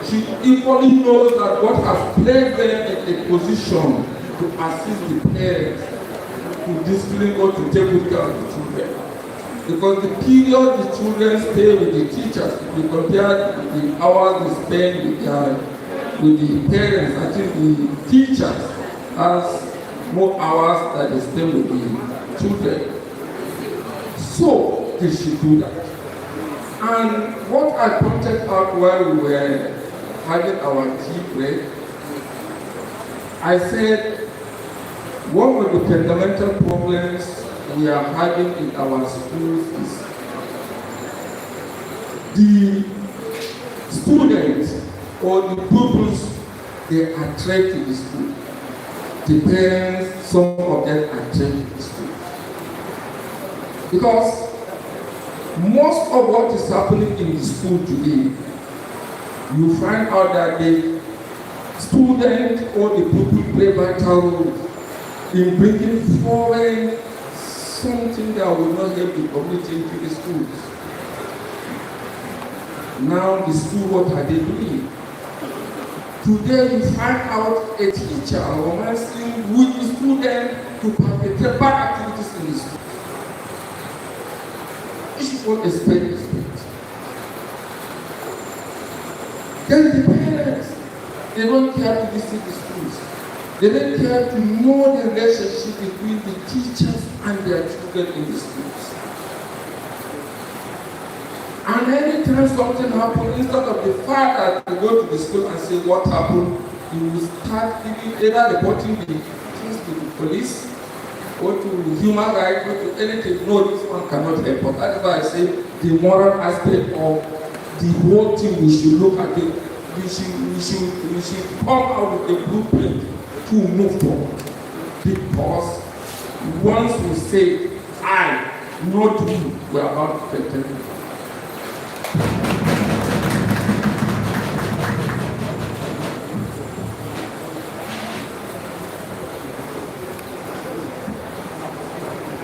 should equally know that what has placed them in a position to assist the parents to discipline or to take good care of the children. Because the period the children stay with the teachers, if you compare the hours they spend with the parents, I think the teachers has more hours that they spend with the children. So they should do that. And what I pointed out while we were having our tea break, I said one of the fundamental problems we are having in our schools is the students or the pupils they attract to the school. The parents, some of them attract to the school. Because most of what is happening in the school today, you find out that the student or the pupil play vital role in bringing forward something that will not help the community into the schools. Now the school, what are they doing? Today you find out a teacher or romancing with the student to perpetrate bad activities in the school. This is what expect. Then the parents, they don't care to visit the schools. They don't care to know the relationship between the teachers and their children in the schools. And anytime something happens, instead of the father to go to the school and say what happened, you will start giving either reporting the things to the police or to human rights or to anything. No, this one cannot help. But that's why I say the moral aspect of the whole thing, we should look at it. We should come out with a blueprint to move forward. Because once we say, I, not you, we are about to protect you.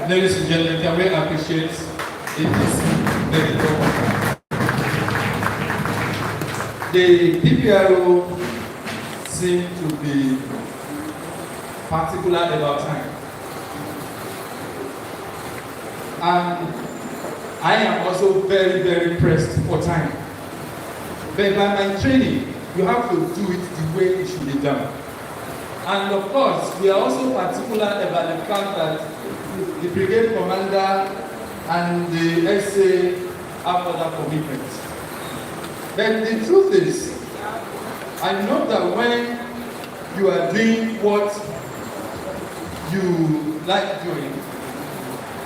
Ladies and gentlemen, can we appreciate this very important? The PPRO seem to be particular about time. And I am also very, very pressed for time. But by my training, you have to do it the way it should be done. And of course, we are also particular about the fact that the brigade commander and the SA have other commitments. But the truth is, I know that when you are doing what you like doing,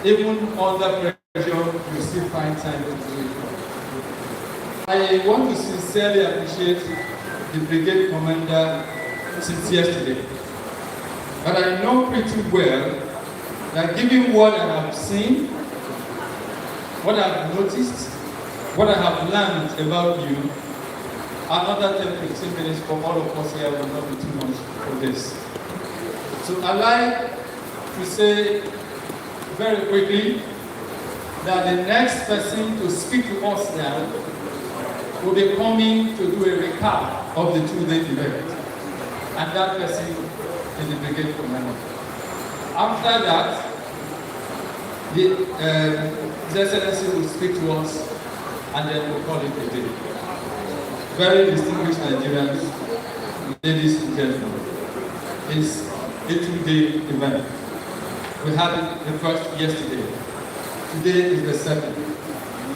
even under pressure, you still find time to do it. I want to sincerely appreciate the brigade commander since yesterday. But I know pretty well that given what I have seen, what I have noticed, what I have learned about you, another 10-15 minutes for all of us here will not be too much for this. So I'd like to say very quickly that the next person to speak to us now will be coming to do a recap of the 2-day event. And that person is the brigade commander. After that, His Excellency will speak to us and then we'll call it a day. Very distinguished Nigerians, ladies and gentlemen, it's a 2-day event. We had it the first yesterday. Today is the second.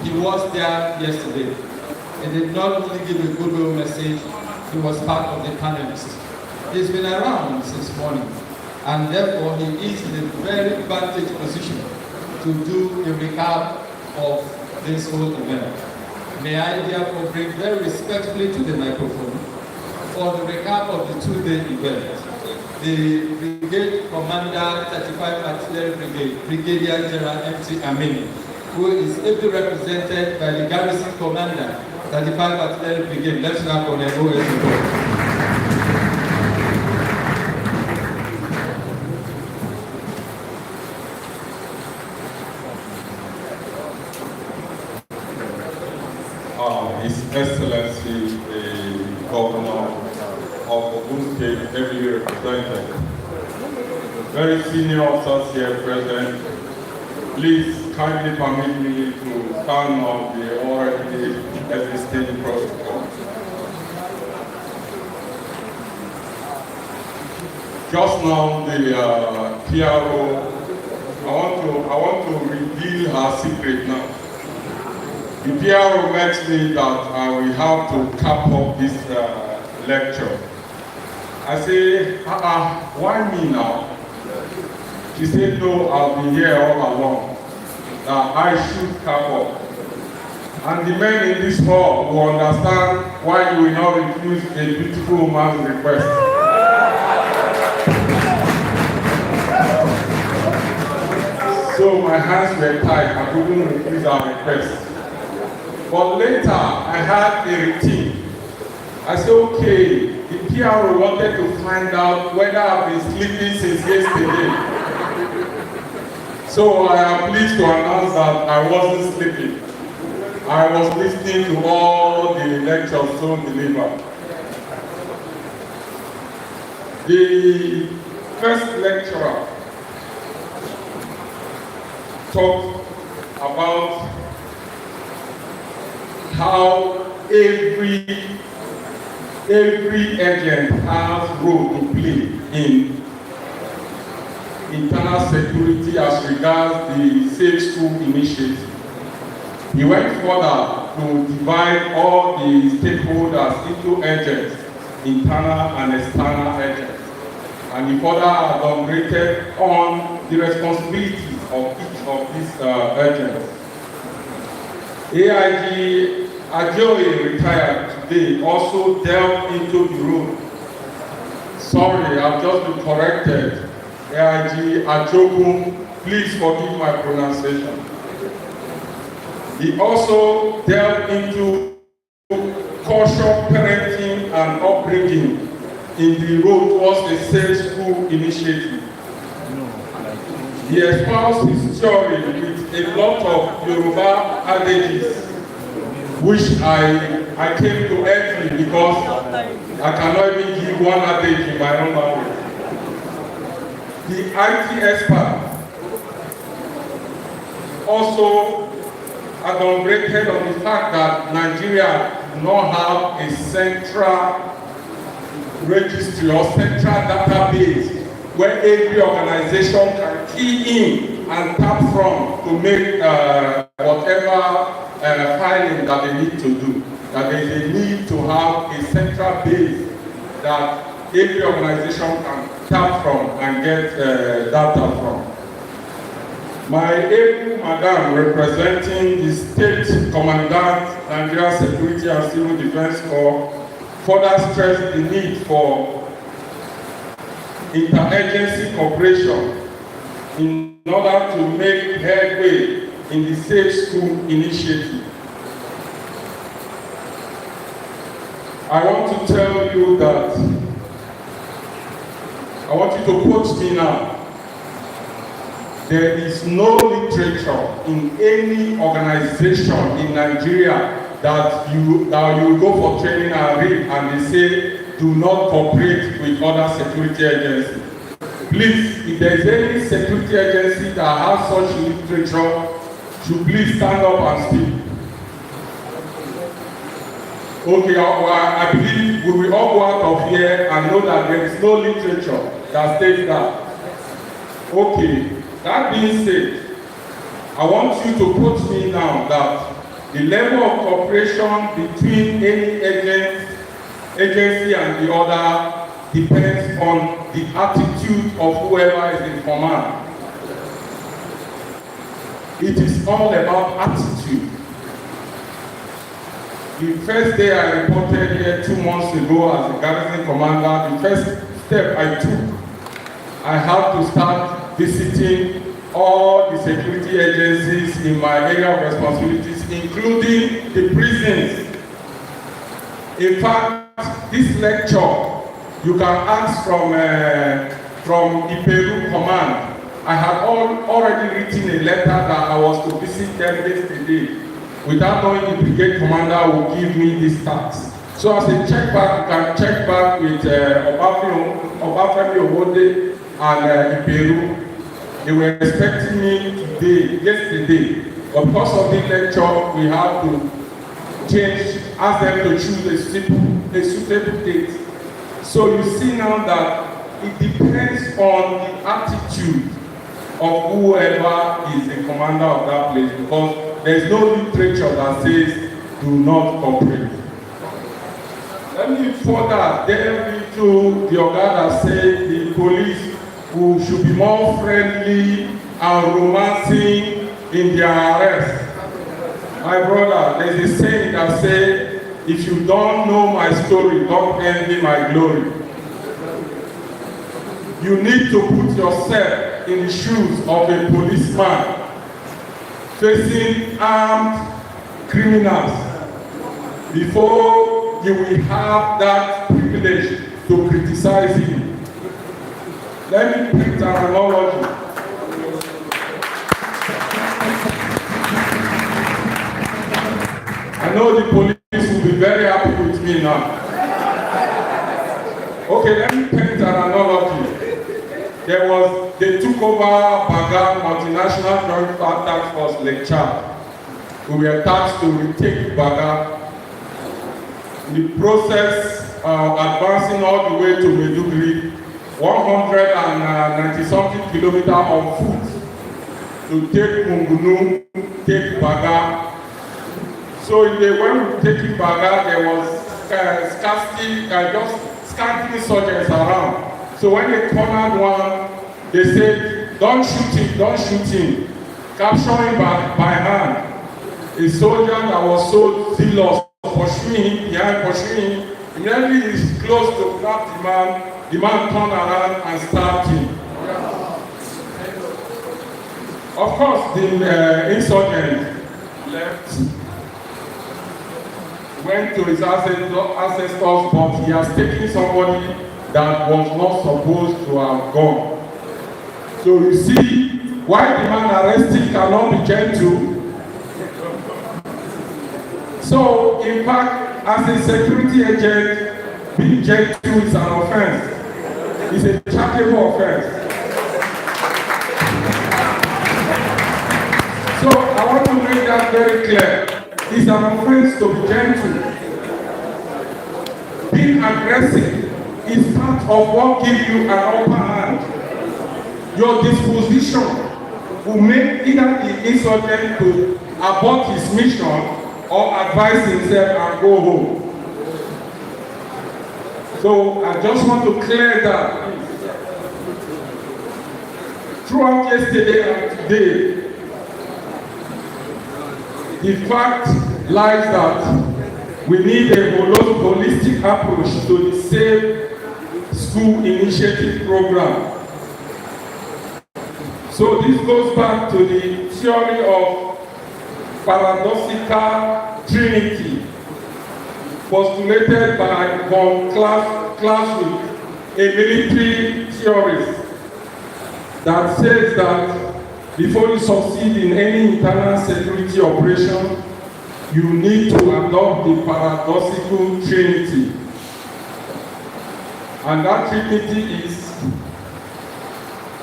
He was there yesterday. He did not only give a goodwill message, he was part of the panelists. He's been around since morning, and therefore he is in a very advantageous position to do a recap of this whole event. May I therefore bring very respectfully to the microphone for the recap of the 2-day event. The Brigade Commander, 35 Artillery Brigade, Brigadier General M.T. Amini, who is ably represented by the Garrison Commander, 35 Artillery Brigade, Lieutenant Colonel O.S. His Excellency, the Governor of Ogun State, heavily represented. Very senior officers here present, please kindly permit me to stand on the already existing protocol. Just now, the PRO, I want to reveal her secret now. The PRO met me that we have to cap up this lecture. I say, why me now? She said, no, I've been here all along. That I should cap up. And the men in this hall will understand why you will not refuse a beautiful woman's request. So my hands were tied, I couldn't refuse her request. But later, I had a routine. I said, okay, the PRO wanted to find out whether I've been sleeping since yesterday. So I am pleased to announce that I wasn't sleeping. I was listening to all the lectures so delivered. The first lecturer talked about how every agent has a role to play in internal security as regards the Safe School initiative. He went further to divide all the stakeholders into agents, internal and external agents. And he further elaborated on the responsibilities of each of these agents. AIG Ajoye, retired today, also delved into the role. Sorry, I've just been corrected. AIG Ajogun, please forgive my pronunciation. He also delved into cultural parenting and upbringing in the road towards a safe school initiative. He espoused his story with a lot of Yoruba adages, which I came to envy because I cannot even give one adage in my own language. The IT expert also adumbrated on the fact that Nigeria do not have a central registry or central database where every organization can key in and tap from to make whatever filing that they need to do. That there is a need to have a central base that every organization can tap from and get data from. My able madam representing the State Commandant, Nigeria Security and Civil Defense Corps, further stressed the need for interagency cooperation in order to make headway in the Safe School initiative. I want to tell you that, I want you to quote me now. There is no literature in any organization in Nigeria that you go for training and read and they say do not cooperate with other security agencies. Please, if there is any security agency that has such literature, should please stand up and speak. Okay, I believe we will all go out of here and know that there is no literature that states that. Okay, that being said, I want you to put me down that the level of cooperation between any agency and the other depends on the attitude of whoever is in command. It is all about attitude. The first day I reported here 2 months ago as a garrison commander, the first step I took, I had to start visiting all the security agencies in my area of responsibilities, including the prisons. In fact, this lecture, you can ask from Iperu Command. I had already written a letter that I was to visit them yesterday, without knowing the brigade commander will give me this task. So as a check back, you can check back with Obafemi Owode and Iperu. They were expecting me yesterday, but because of the lecture, we have to ask them to choose a suitable date. So you see now that it depends on the attitude of whoever is the commander of that place, because there is no literature that says do not cooperate. Let me further delve into the organ that says the police who should be more friendly and romancing in their arrest. My brother, there is a saying that says, if you don't know my story, don't envy my glory. You need to put yourself in the shoes of a policeman facing armed criminals before you will have that privilege to criticize him. Let me print an analogy. I know the police will be very happy with me now. Okay, let me paint an analogy. They took over Baga Multinational Joint Task Force Lake Chad. We were tasked to retake Baga. In the process of advancing all the way to Maiduguri, 190-something kilometers on foot to take Mungunu, take Baga. So when we take Baga, there was scanty soldiers around. So when they cornered one, they said, don't shoot him, capture him by hand. A soldier that was so zealous, pursuing him, immediately he's close to grab the man turned around and stabbed him. Of course, the insurgent left, went to his ancestors, but he has taken somebody that was not supposed to have gone. So you see, why the man arrested cannot be gentle. So, in fact, as a security agent, being gentle is an offense. It's a chargeable offense. So, I want to make that very clear. It's an offense to be gentle. being aggressive is part of what gives you an upper hand. Your disposition will make either the insurgent to abort his mission or advise himself and go home. So I just want to clear that. Throughout yesterday and today, the fact lies that we need a holistic approach to the Safe School Initiative program. So this goes back to the theory of paradoxical trinity postulated by von Clausewitz, a military theorist, that says that before you succeed in any internal security operation, you need to adopt the paradoxical trinity. And that trinity is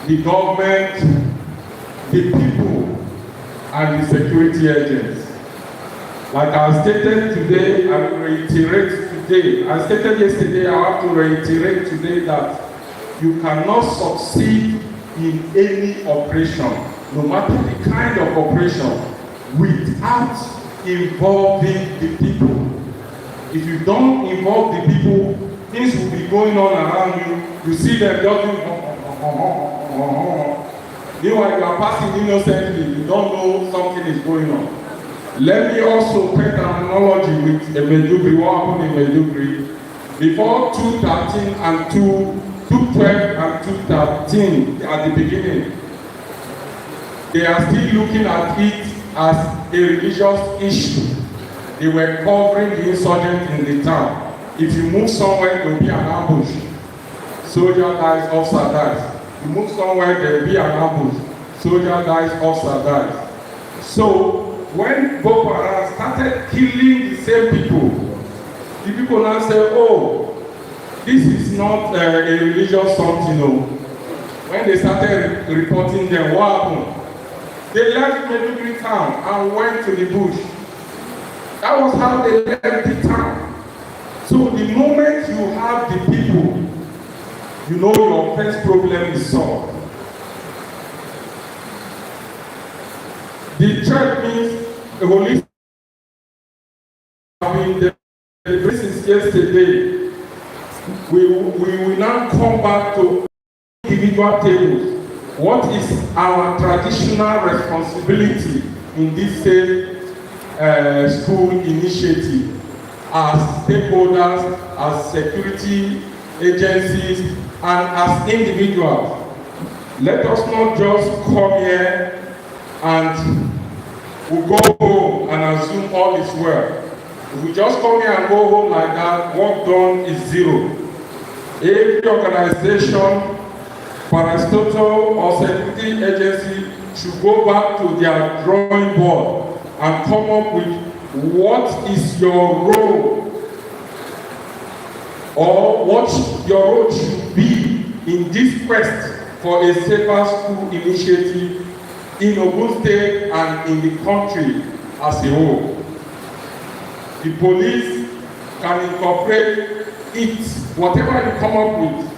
the government, the people, and the security agents. Like I stated today, I will reiterate today. I stated yesterday, I have to reiterate today that you cannot succeed in any operation, no matter the kind of operation, without involving the people. If you don't involve the people, things will be going on around you. You see them just meanwhile, you are passing innocently. You don't know something is going on. Let me also paint an analogy with Medugri, what happened in Medugri. Before 2013 and 2012 and 2013, at the beginning, they are still looking at it as a religious issue. They were covering the insurgent in the town. If you move somewhere, there will be an ambush. Soldier dies, officer dies. You move somewhere, there will be an ambush. Soldier dies, officer dies. So, when Boko Haram started killing the same people, the people now say, oh, this is not a religious something. No. When they started reporting them, what happened? They left Medugri town and went to the bush. That was how they left the town. So the moment you have the people, you know your first problem is solved. The church means the holistic. I mean, the basis yesterday, we will now come back to individual tables. What is our traditional responsibility in this Safe School Initiative as stakeholders, as security agencies, and as individuals? Let us not just come here and we'll go home and assume all is well. If we just come here and go home like that, work done is zero. Every organization, parastatal or security agency should go back to their drawing board and come up with what is your role or what your role should be in this quest for a safer school initiative in Ogun State and in the country as a whole. The police can incorporate it, whatever you come up with,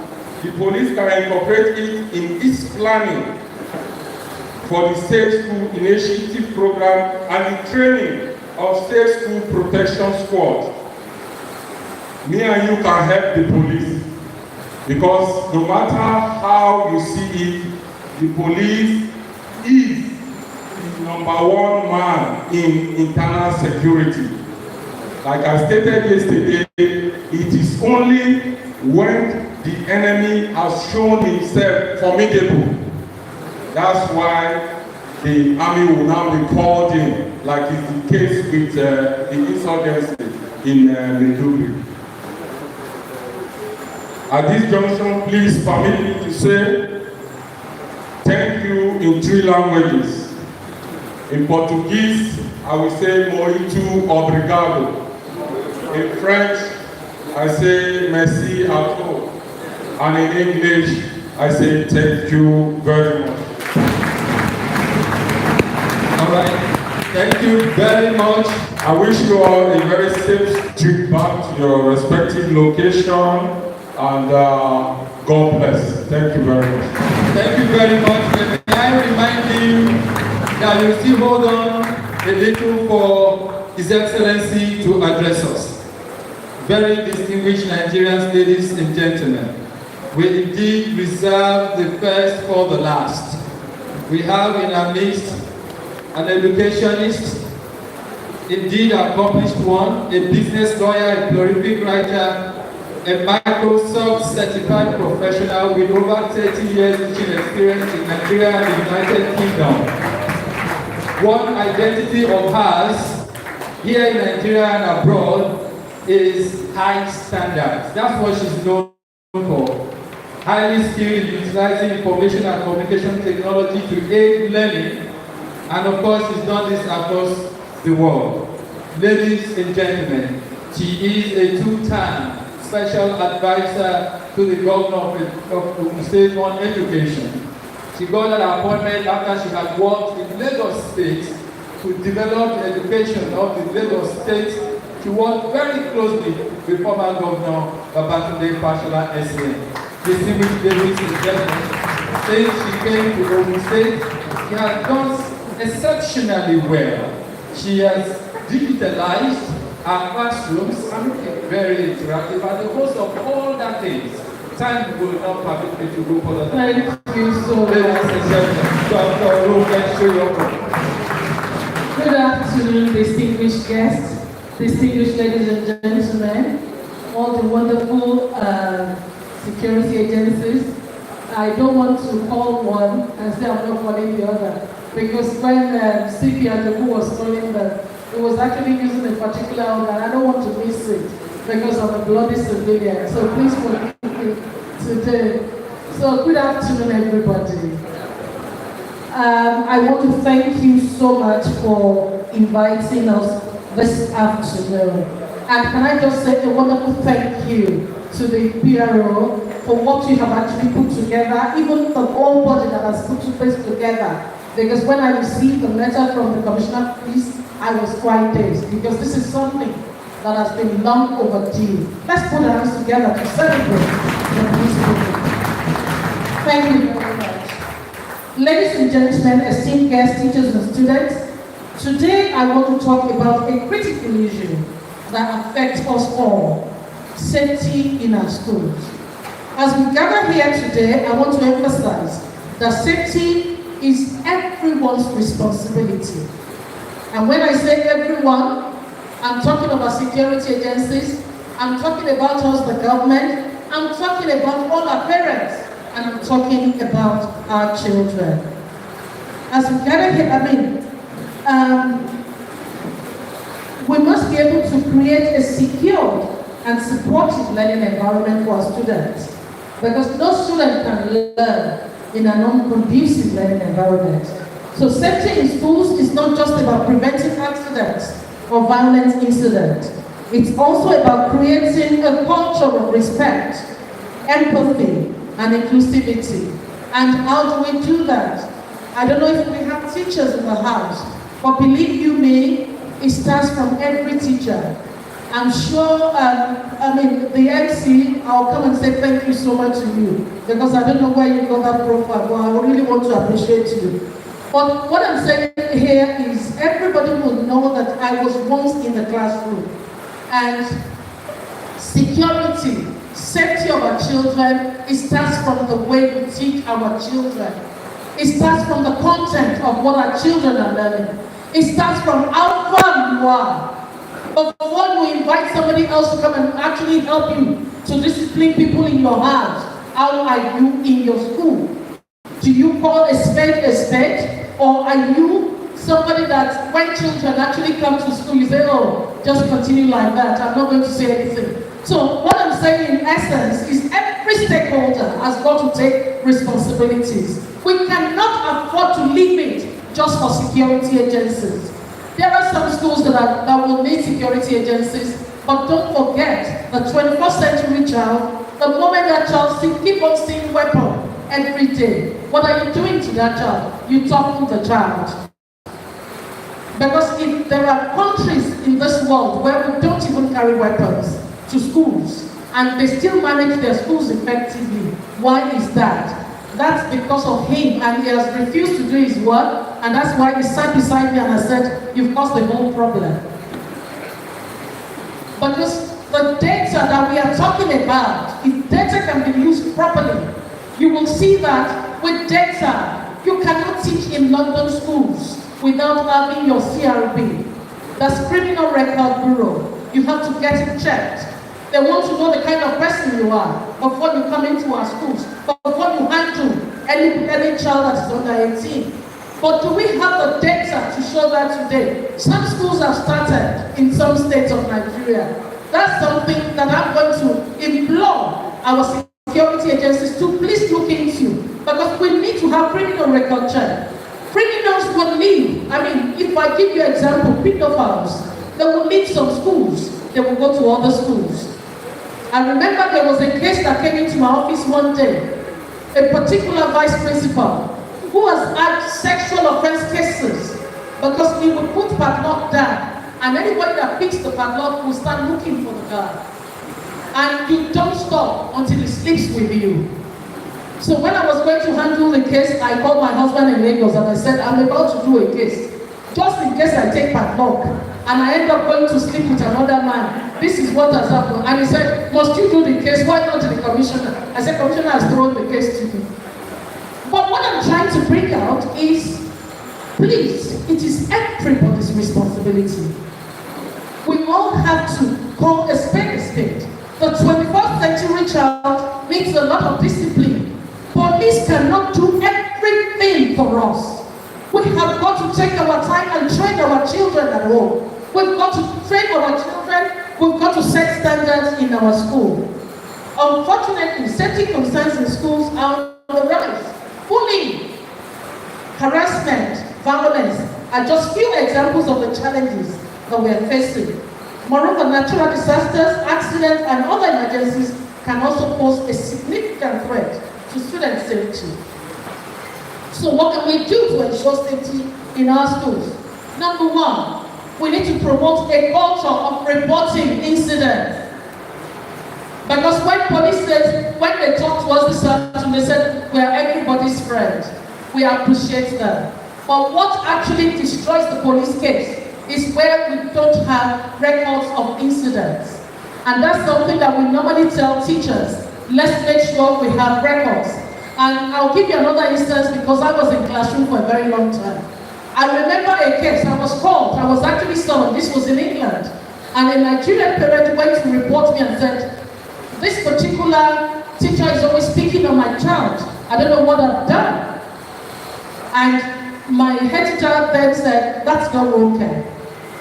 the police can incorporate it in its planning for the Safe School Initiative program and the training of Safe School Protection Squad. Me and you can help the police because no matter how you see it, the police is the #1 man in internal security. Like I stated yesterday, it is only when the enemy has shown himself formidable. That's why the army will now be called in, like is the case with the insurgency in Medugri. At this junction, please permit me to say thank you in 3 languages. In Portuguese, I will say muito obrigado. In French, I say merci à vous. And in English, I say thank you very much. All right. Thank you very much. I wish you all a very safe trip back to your respective location, and God bless. Thank you very much. Thank you very much. May I remind you that you still hold on a little for His Excellency to address us. Very distinguished Nigerians, ladies and gentlemen, we indeed reserve the first for the last. We have in our midst an educationist, indeed accomplished one, a business lawyer, a prolific writer, a Microsoft certified professional with over 30 years teaching experience in Nigeria and the United Kingdom. One identity of hers here in Nigeria and abroad is high standards. That's what she's known for. Highly skilled in utilizing information and communication technology to aid learning, and of course she's done this across the world. Ladies and gentlemen, she is a two-time special advisor to the governor of Ogun State on education. She got an appointment after she had worked in Lagos State to develop the education of the Lagos State. She worked very closely with former Governor Babatunde Fashola SCN. Distinguished ladies and gentlemen, since she came to Ogun State, she has done exceptionally well. She has digitalized our classrooms and very interactive, and the host of all that things. Time will not permit me to go further. Thank you so much. Ladies and gentlemen, Dr. Ruben Shoyoko. Good afternoon, distinguished guests, distinguished ladies and gentlemen, all the wonderful security agencies. I don't want to call one and say I'm not calling the other, because when CP Adoku was calling them, it was actually using a particular organ. I don't want to miss it because I'm a bloody civilian. So please forgive me today. So good afternoon, everybody. I want to thank you so much for inviting us this afternoon. And can I just say a wonderful thank you to the PRO for what you have actually put together, even the whole body that has put this together. Because when I received the letter from the Commissioner of Police, I was quite dazed, because this is something that has been long overdue. Let's put our hands together to celebrate the police movement. Thank you very much. Ladies and gentlemen, esteemed guests, teachers and students, today I want to talk about a critical issue that affects us all: safety in our schools. As we gather here today, I want to emphasize that safety is everyone's responsibility. And when I say everyone, I'm talking about security agencies, I'm talking about us, the government, I'm talking about all our parents, and I'm talking about our children. As we gather here, we must be able to create a secure and supportive learning environment for our students, because no student can learn in a non-conducive learning environment. So safety in schools is not just about preventing accidents or violent incidents. It's also about creating a culture of respect, empathy, and inclusivity. And how do we do that? I don't know if we have teachers in the house, but believe you me, it starts from every teacher. I'm sure, the MC, I'll come and say thank you so much to you, because I don't know where you got that profile, but I really want to appreciate you. But what I'm saying here is everybody will know that I was once in the classroom. And security, safety of our children, it starts from the way we teach our children. It starts from the content of what our children are learning. It starts from how far you are. But before you invite somebody else to come and actually help you to discipline people in your house, how are you in your school? Do you call a spade, or are you somebody that when children actually come to school, you say, oh, just continue like that, I'm not going to say anything. So what I'm saying in essence is every stakeholder has got to take responsibilities. We cannot afford to leave it just for security agencies. There are some schools that will need security agencies, but don't forget the 21st century child, the moment that child keep on seeing weapons every day, what are you doing to that child? You talk to the child. Because if there are countries in this world where we don't even carry weapons to schools and they still manage their schools effectively, why is that? That's because of him, and he has refused to do his work, and that's why he sat beside me and I said, you've caused the whole problem. Because the data that we are talking about, if data can be used properly, you will see that with data, you cannot teach in London schools without having your CRB. That's Criminal Record Bureau. You have to get it checked. They want to know the kind of person you are before you come into our schools, before you handle any child that is under 18. But do we have the data to show that today? Some schools have started in some states of Nigeria. That's something that I'm going to implore our security agencies to please look into, because we need to have criminal record check. Criminals will leave. I mean, if I give you an example, pedophiles, they will leave some schools, they will go to other schools. I remember there was a case that came into my office one day, a particular vice principal who has had sexual offense cases because he would put padlock down, and anybody that picks the padlock will start looking for the guy. And you don't stop until he sleeps with you. So when I was going to handle the case, I called my husband in Lagos and I said, I'm about to do a case. Just in case I take padlock and I end up going to sleep with another man, this is what has happened. And he said, must you do the case? Why not to the commissioner? I said, commissioner has thrown the case to me. But what I'm trying to bring out is, please, it is everybody's responsibility. We all have to call a spade a spade. The 21st century child needs a lot of discipline. Police cannot do everything for us. We have got to take our time and train our children at home. We've got to train our children. We've got to set standards in our school. Unfortunately, safety concerns in schools are on the rise. Bullying, harassment, violence are just few examples of the challenges that we are facing. Moreover, natural disasters, accidents, and other emergencies can also pose a significant threat to student safety. So what can we do to ensure safety in our schools? Number one, we need to promote a culture of reporting incidents. Because when police says, when they talk to us this afternoon, they said, we are everybody's friend. We appreciate them. But what actually destroys the police case is where we don't have records of incidents. And that's something that we normally tell teachers. Let's make sure we have records. And I'll give you another instance because I was in classroom for a very long time. I remember a case, I was called, I was actually summoned, this was in England. And a Nigerian parent went to report me and said, this particular teacher is always speaking on my child. I don't know what I've done. And my head teacher then said, that's not okay.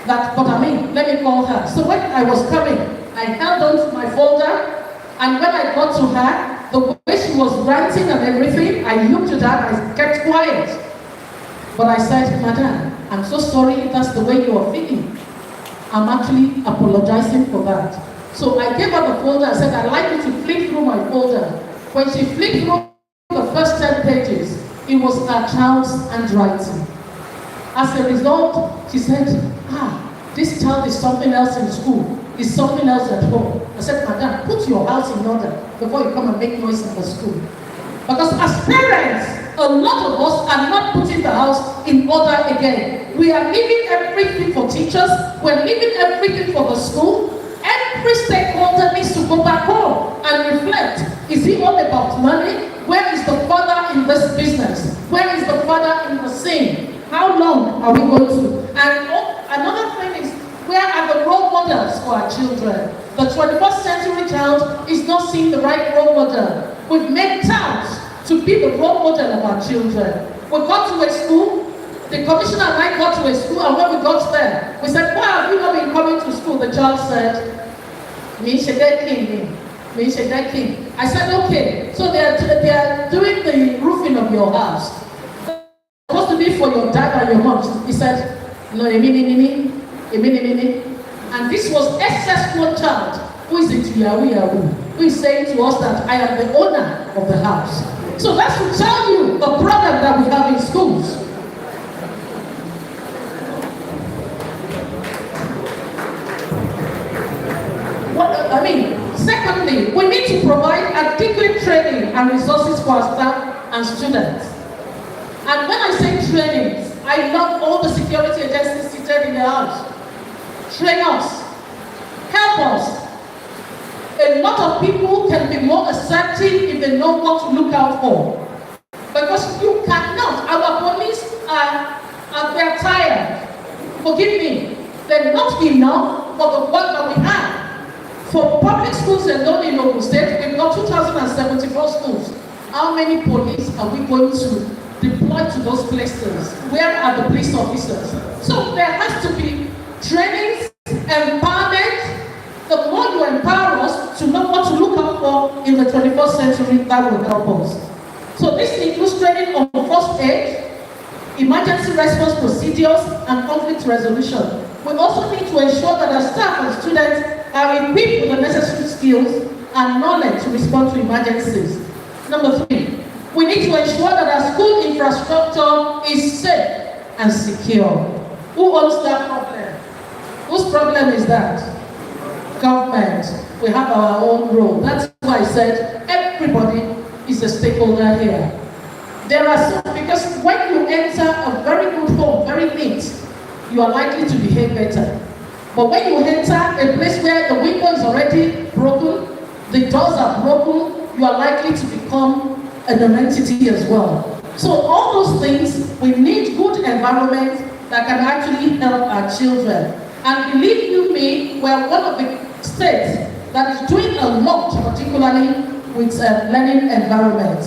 But I mean, let me call her. So when I was coming, I held on to my folder, and when I got to her, the way she was ranting and everything, I looked at her, I kept quiet. But I said, Madam, I'm so sorry if that's the way you are feeling. I'm actually apologizing for that. So I gave her the folder, I said, I'd like you to flip through my folder. When she flipped through the first 10 pages, it was her child's handwriting. As a result, she said, this child is something else in school, is something else at home. I said, Madam, put your house in order before you come and make noise in the school. Because as parents, a lot of us are not putting the house in order again. We are leaving everything for teachers, we're leaving everything for the school. Every stakeholder needs to go back home and reflect. Is it all about money? Where is the father in this business? Where is the father in the scene? How long are we going to? And another thing is, where are the role models for our children? The 21st century child is not seeing the right role model. We've made towns to be the role model of our children. We got to a school, the commissioner and I got to a school, and when we got there, we said, why have you not been coming to school? The child said, I said, okay, so they are doing the roofing of your house. It's supposed to be for your dad and your mom. He said, no, and this was SS1 child who is into Yahoo, who is saying to us that I am the owner of the house. So that's to tell you the problem that we have in schools. need to provide adequate training and resources for our staff and students. And when I say training, I love all the security agencies seated in the house. Train us. Help us. A lot of people can be more assertive if they know what to look out for. Because you cannot. Our police they're tired. Forgive me. They're not enough for the work that we have. For public schools alone in Ogun State, we've got 2,074 schools. How many police are we going to deploy to those places? Where are the police officers? So there has to be training, empowerment. The more you empower us to know what to look out for in the 21st century, that will help us. So this includes training on first aid, emergency response procedures, and conflict resolution. We also need to ensure that our staff and students are equipped with the necessary skills and knowledge to respond to emergencies. Number 3, we need to ensure that our school infrastructure is safe and secure. Who owns that problem? Whose problem is that? Government. We have our own role. That's why I said everybody is a stakeholder here. There are some, because when you enter a very good home, very neat, you are likely to behave better. But when you enter a place where the window is already broken, the doors are broken, you are likely to become an entity as well. So all those things, we need good environment that can actually help our children. And believe you me, we're one of the states that is doing a lot, particularly with learning environment.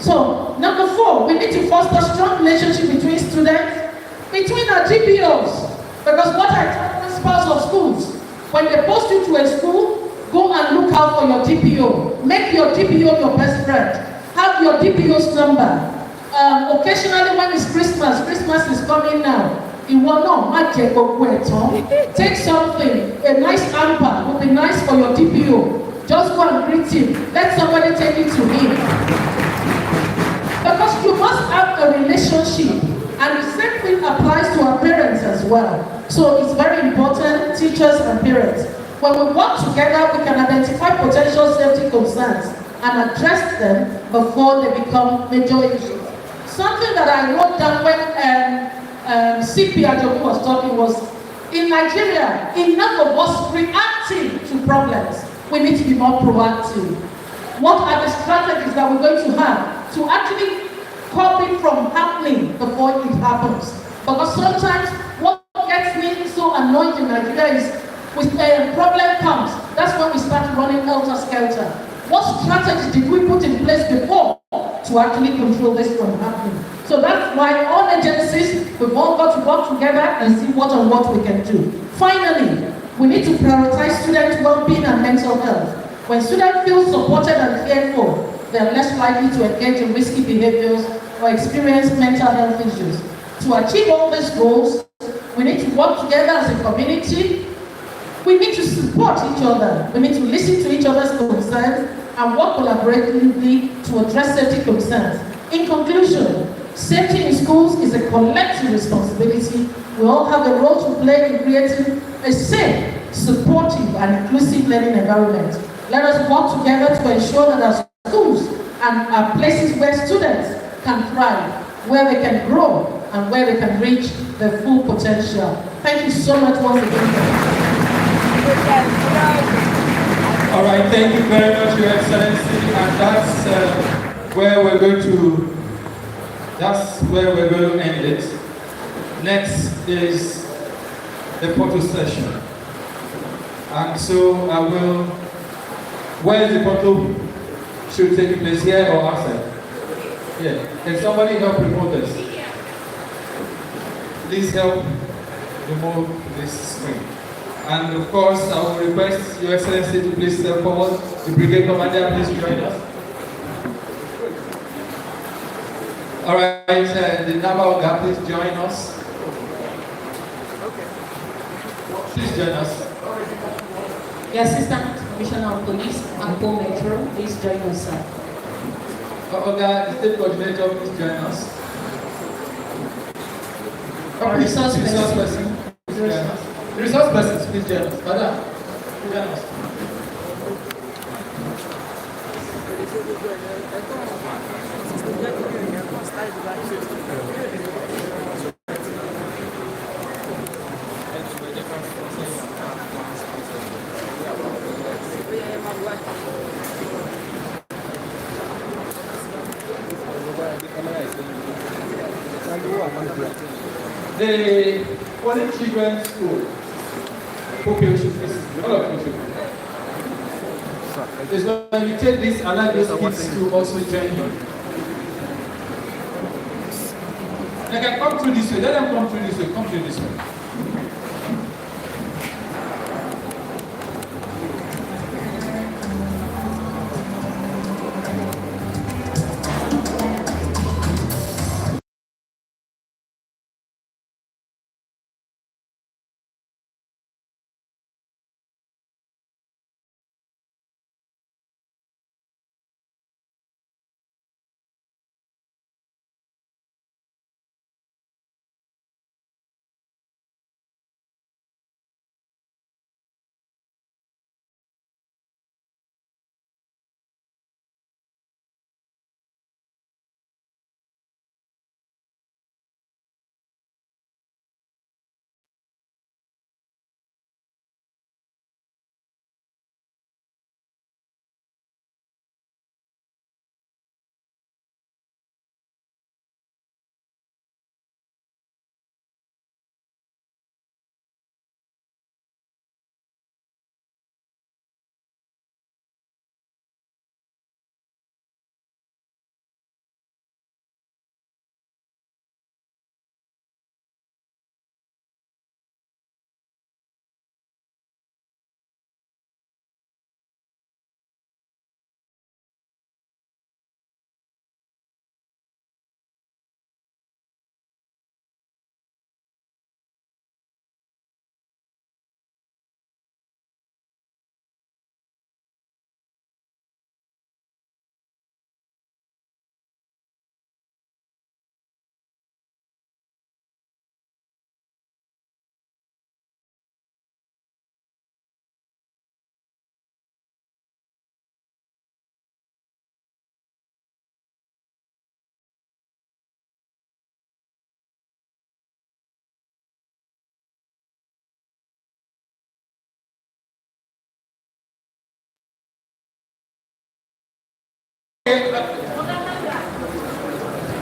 So, number 4, we need to foster strong relationship between students, between our GPOs. Because what I tell principals of schools, when they post you to a school, go and look out for your DPO. Make your DPO your best friend. Have your DPO's number. Occasionally when it's Christmas is coming now. Take something, a nice hamper would be nice for your DPO. Just go and greet him. Let somebody take it to him. Because you must have a relationship. And the same thing applies to our parents as well. So it's very important, teachers and parents. When we work together, we can identify potential safety concerns and address them before they become major issues. Something that I wrote down when CP Ajoku was talking was, in Nigeria, enough of us reacting to problems. We need to be more proactive. What are the strategies that we're going to have to actually stop it from happening before it happens? Because sometimes what gets me so annoyed in Nigeria is when a problem comes, that's when we start running helter-skelter. What strategies did we put in place before to actually control this from happening? So that's why all agencies, we've all got to work together and see what we can do. Finally, we need to prioritize student well-being and mental health. When students feel supported and cared for, they are less likely to engage in risky behaviors or experience mental health issues. To achieve all these goals, we need to work together as a community. We need to support each other. We need to listen to each other's concerns and work collaboratively to address safety concerns. In conclusion, safety in schools is a collective responsibility. We all have a role to play in creating a safe, supportive, and inclusive learning environment. Let us work together to ensure that our schools and our places where students can thrive, where they can grow, and where they can reach their full potential. Thank you so much once again. All right, thank you very much, Your Excellency, and that's where we're going to end it. Next is the photo session. And so I will, where is the photo should take place, here or outside? Yeah. Can somebody help remove this? Please help remove this screen. And of course, I will request Your Excellency to please step forward. The Brigade Commander, please join us. All right, the Naval, please join us. Please join us. The Assistant Commissioner of Police, Ampo Metro, please join us, sir. The State Coordinator, please join us. Resource person, please join us. Resource persons, please join us. Madam, join us. The Poly Children's School, population, all of you. Is going to invitate this and allow those kids to also join you. They can come through this way. Let them come through this way. Come through this way.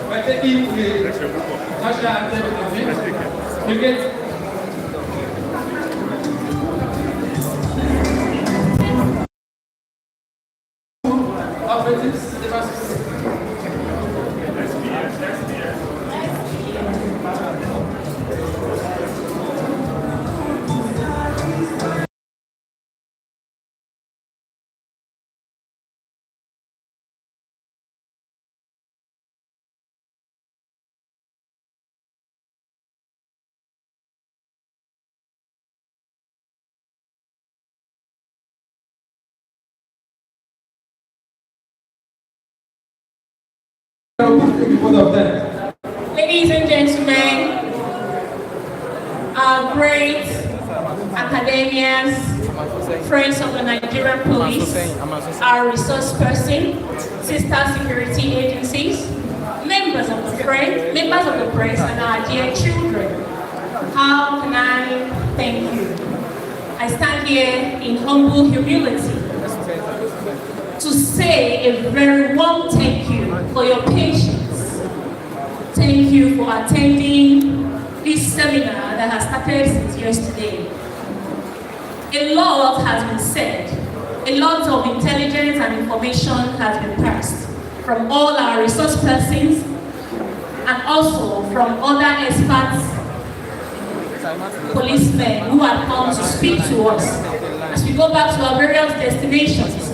We're taking the national anthem. You get Ladies and gentlemen, our great academians, friends of the Nigerian police, our resource person, sister security agencies, members of the press, and our dear children, how can I thank you? I stand here in humble humility to say a very warm thank you for your patience. Thank you for attending this seminar that has started since yesterday. A lot has been said. A lot of intelligence and information has been passed from all our resource persons and also from other experts, policemen who have come to speak to us as we go back to our various destinations.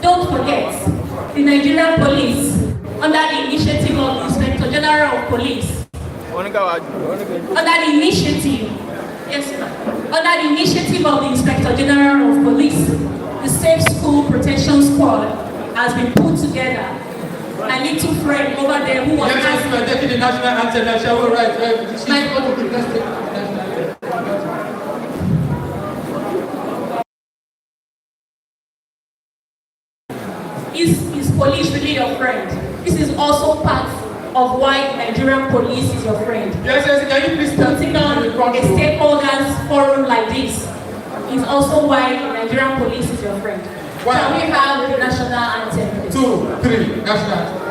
Don't forget, the Nigerian police, under the initiative of the Inspector General of Police, under the initiative of the Inspector General of Police, the Safe School Protection Squad has been put together. My little friend over there who was asking the national anthem, shall we write? is police related also part of why Nigerian police is your friend. Yes, can you please putting on a stakeholders forum like this is also why Nigerian police is your friend. Why? Can we have the national anthem? 2, 3, national anthem.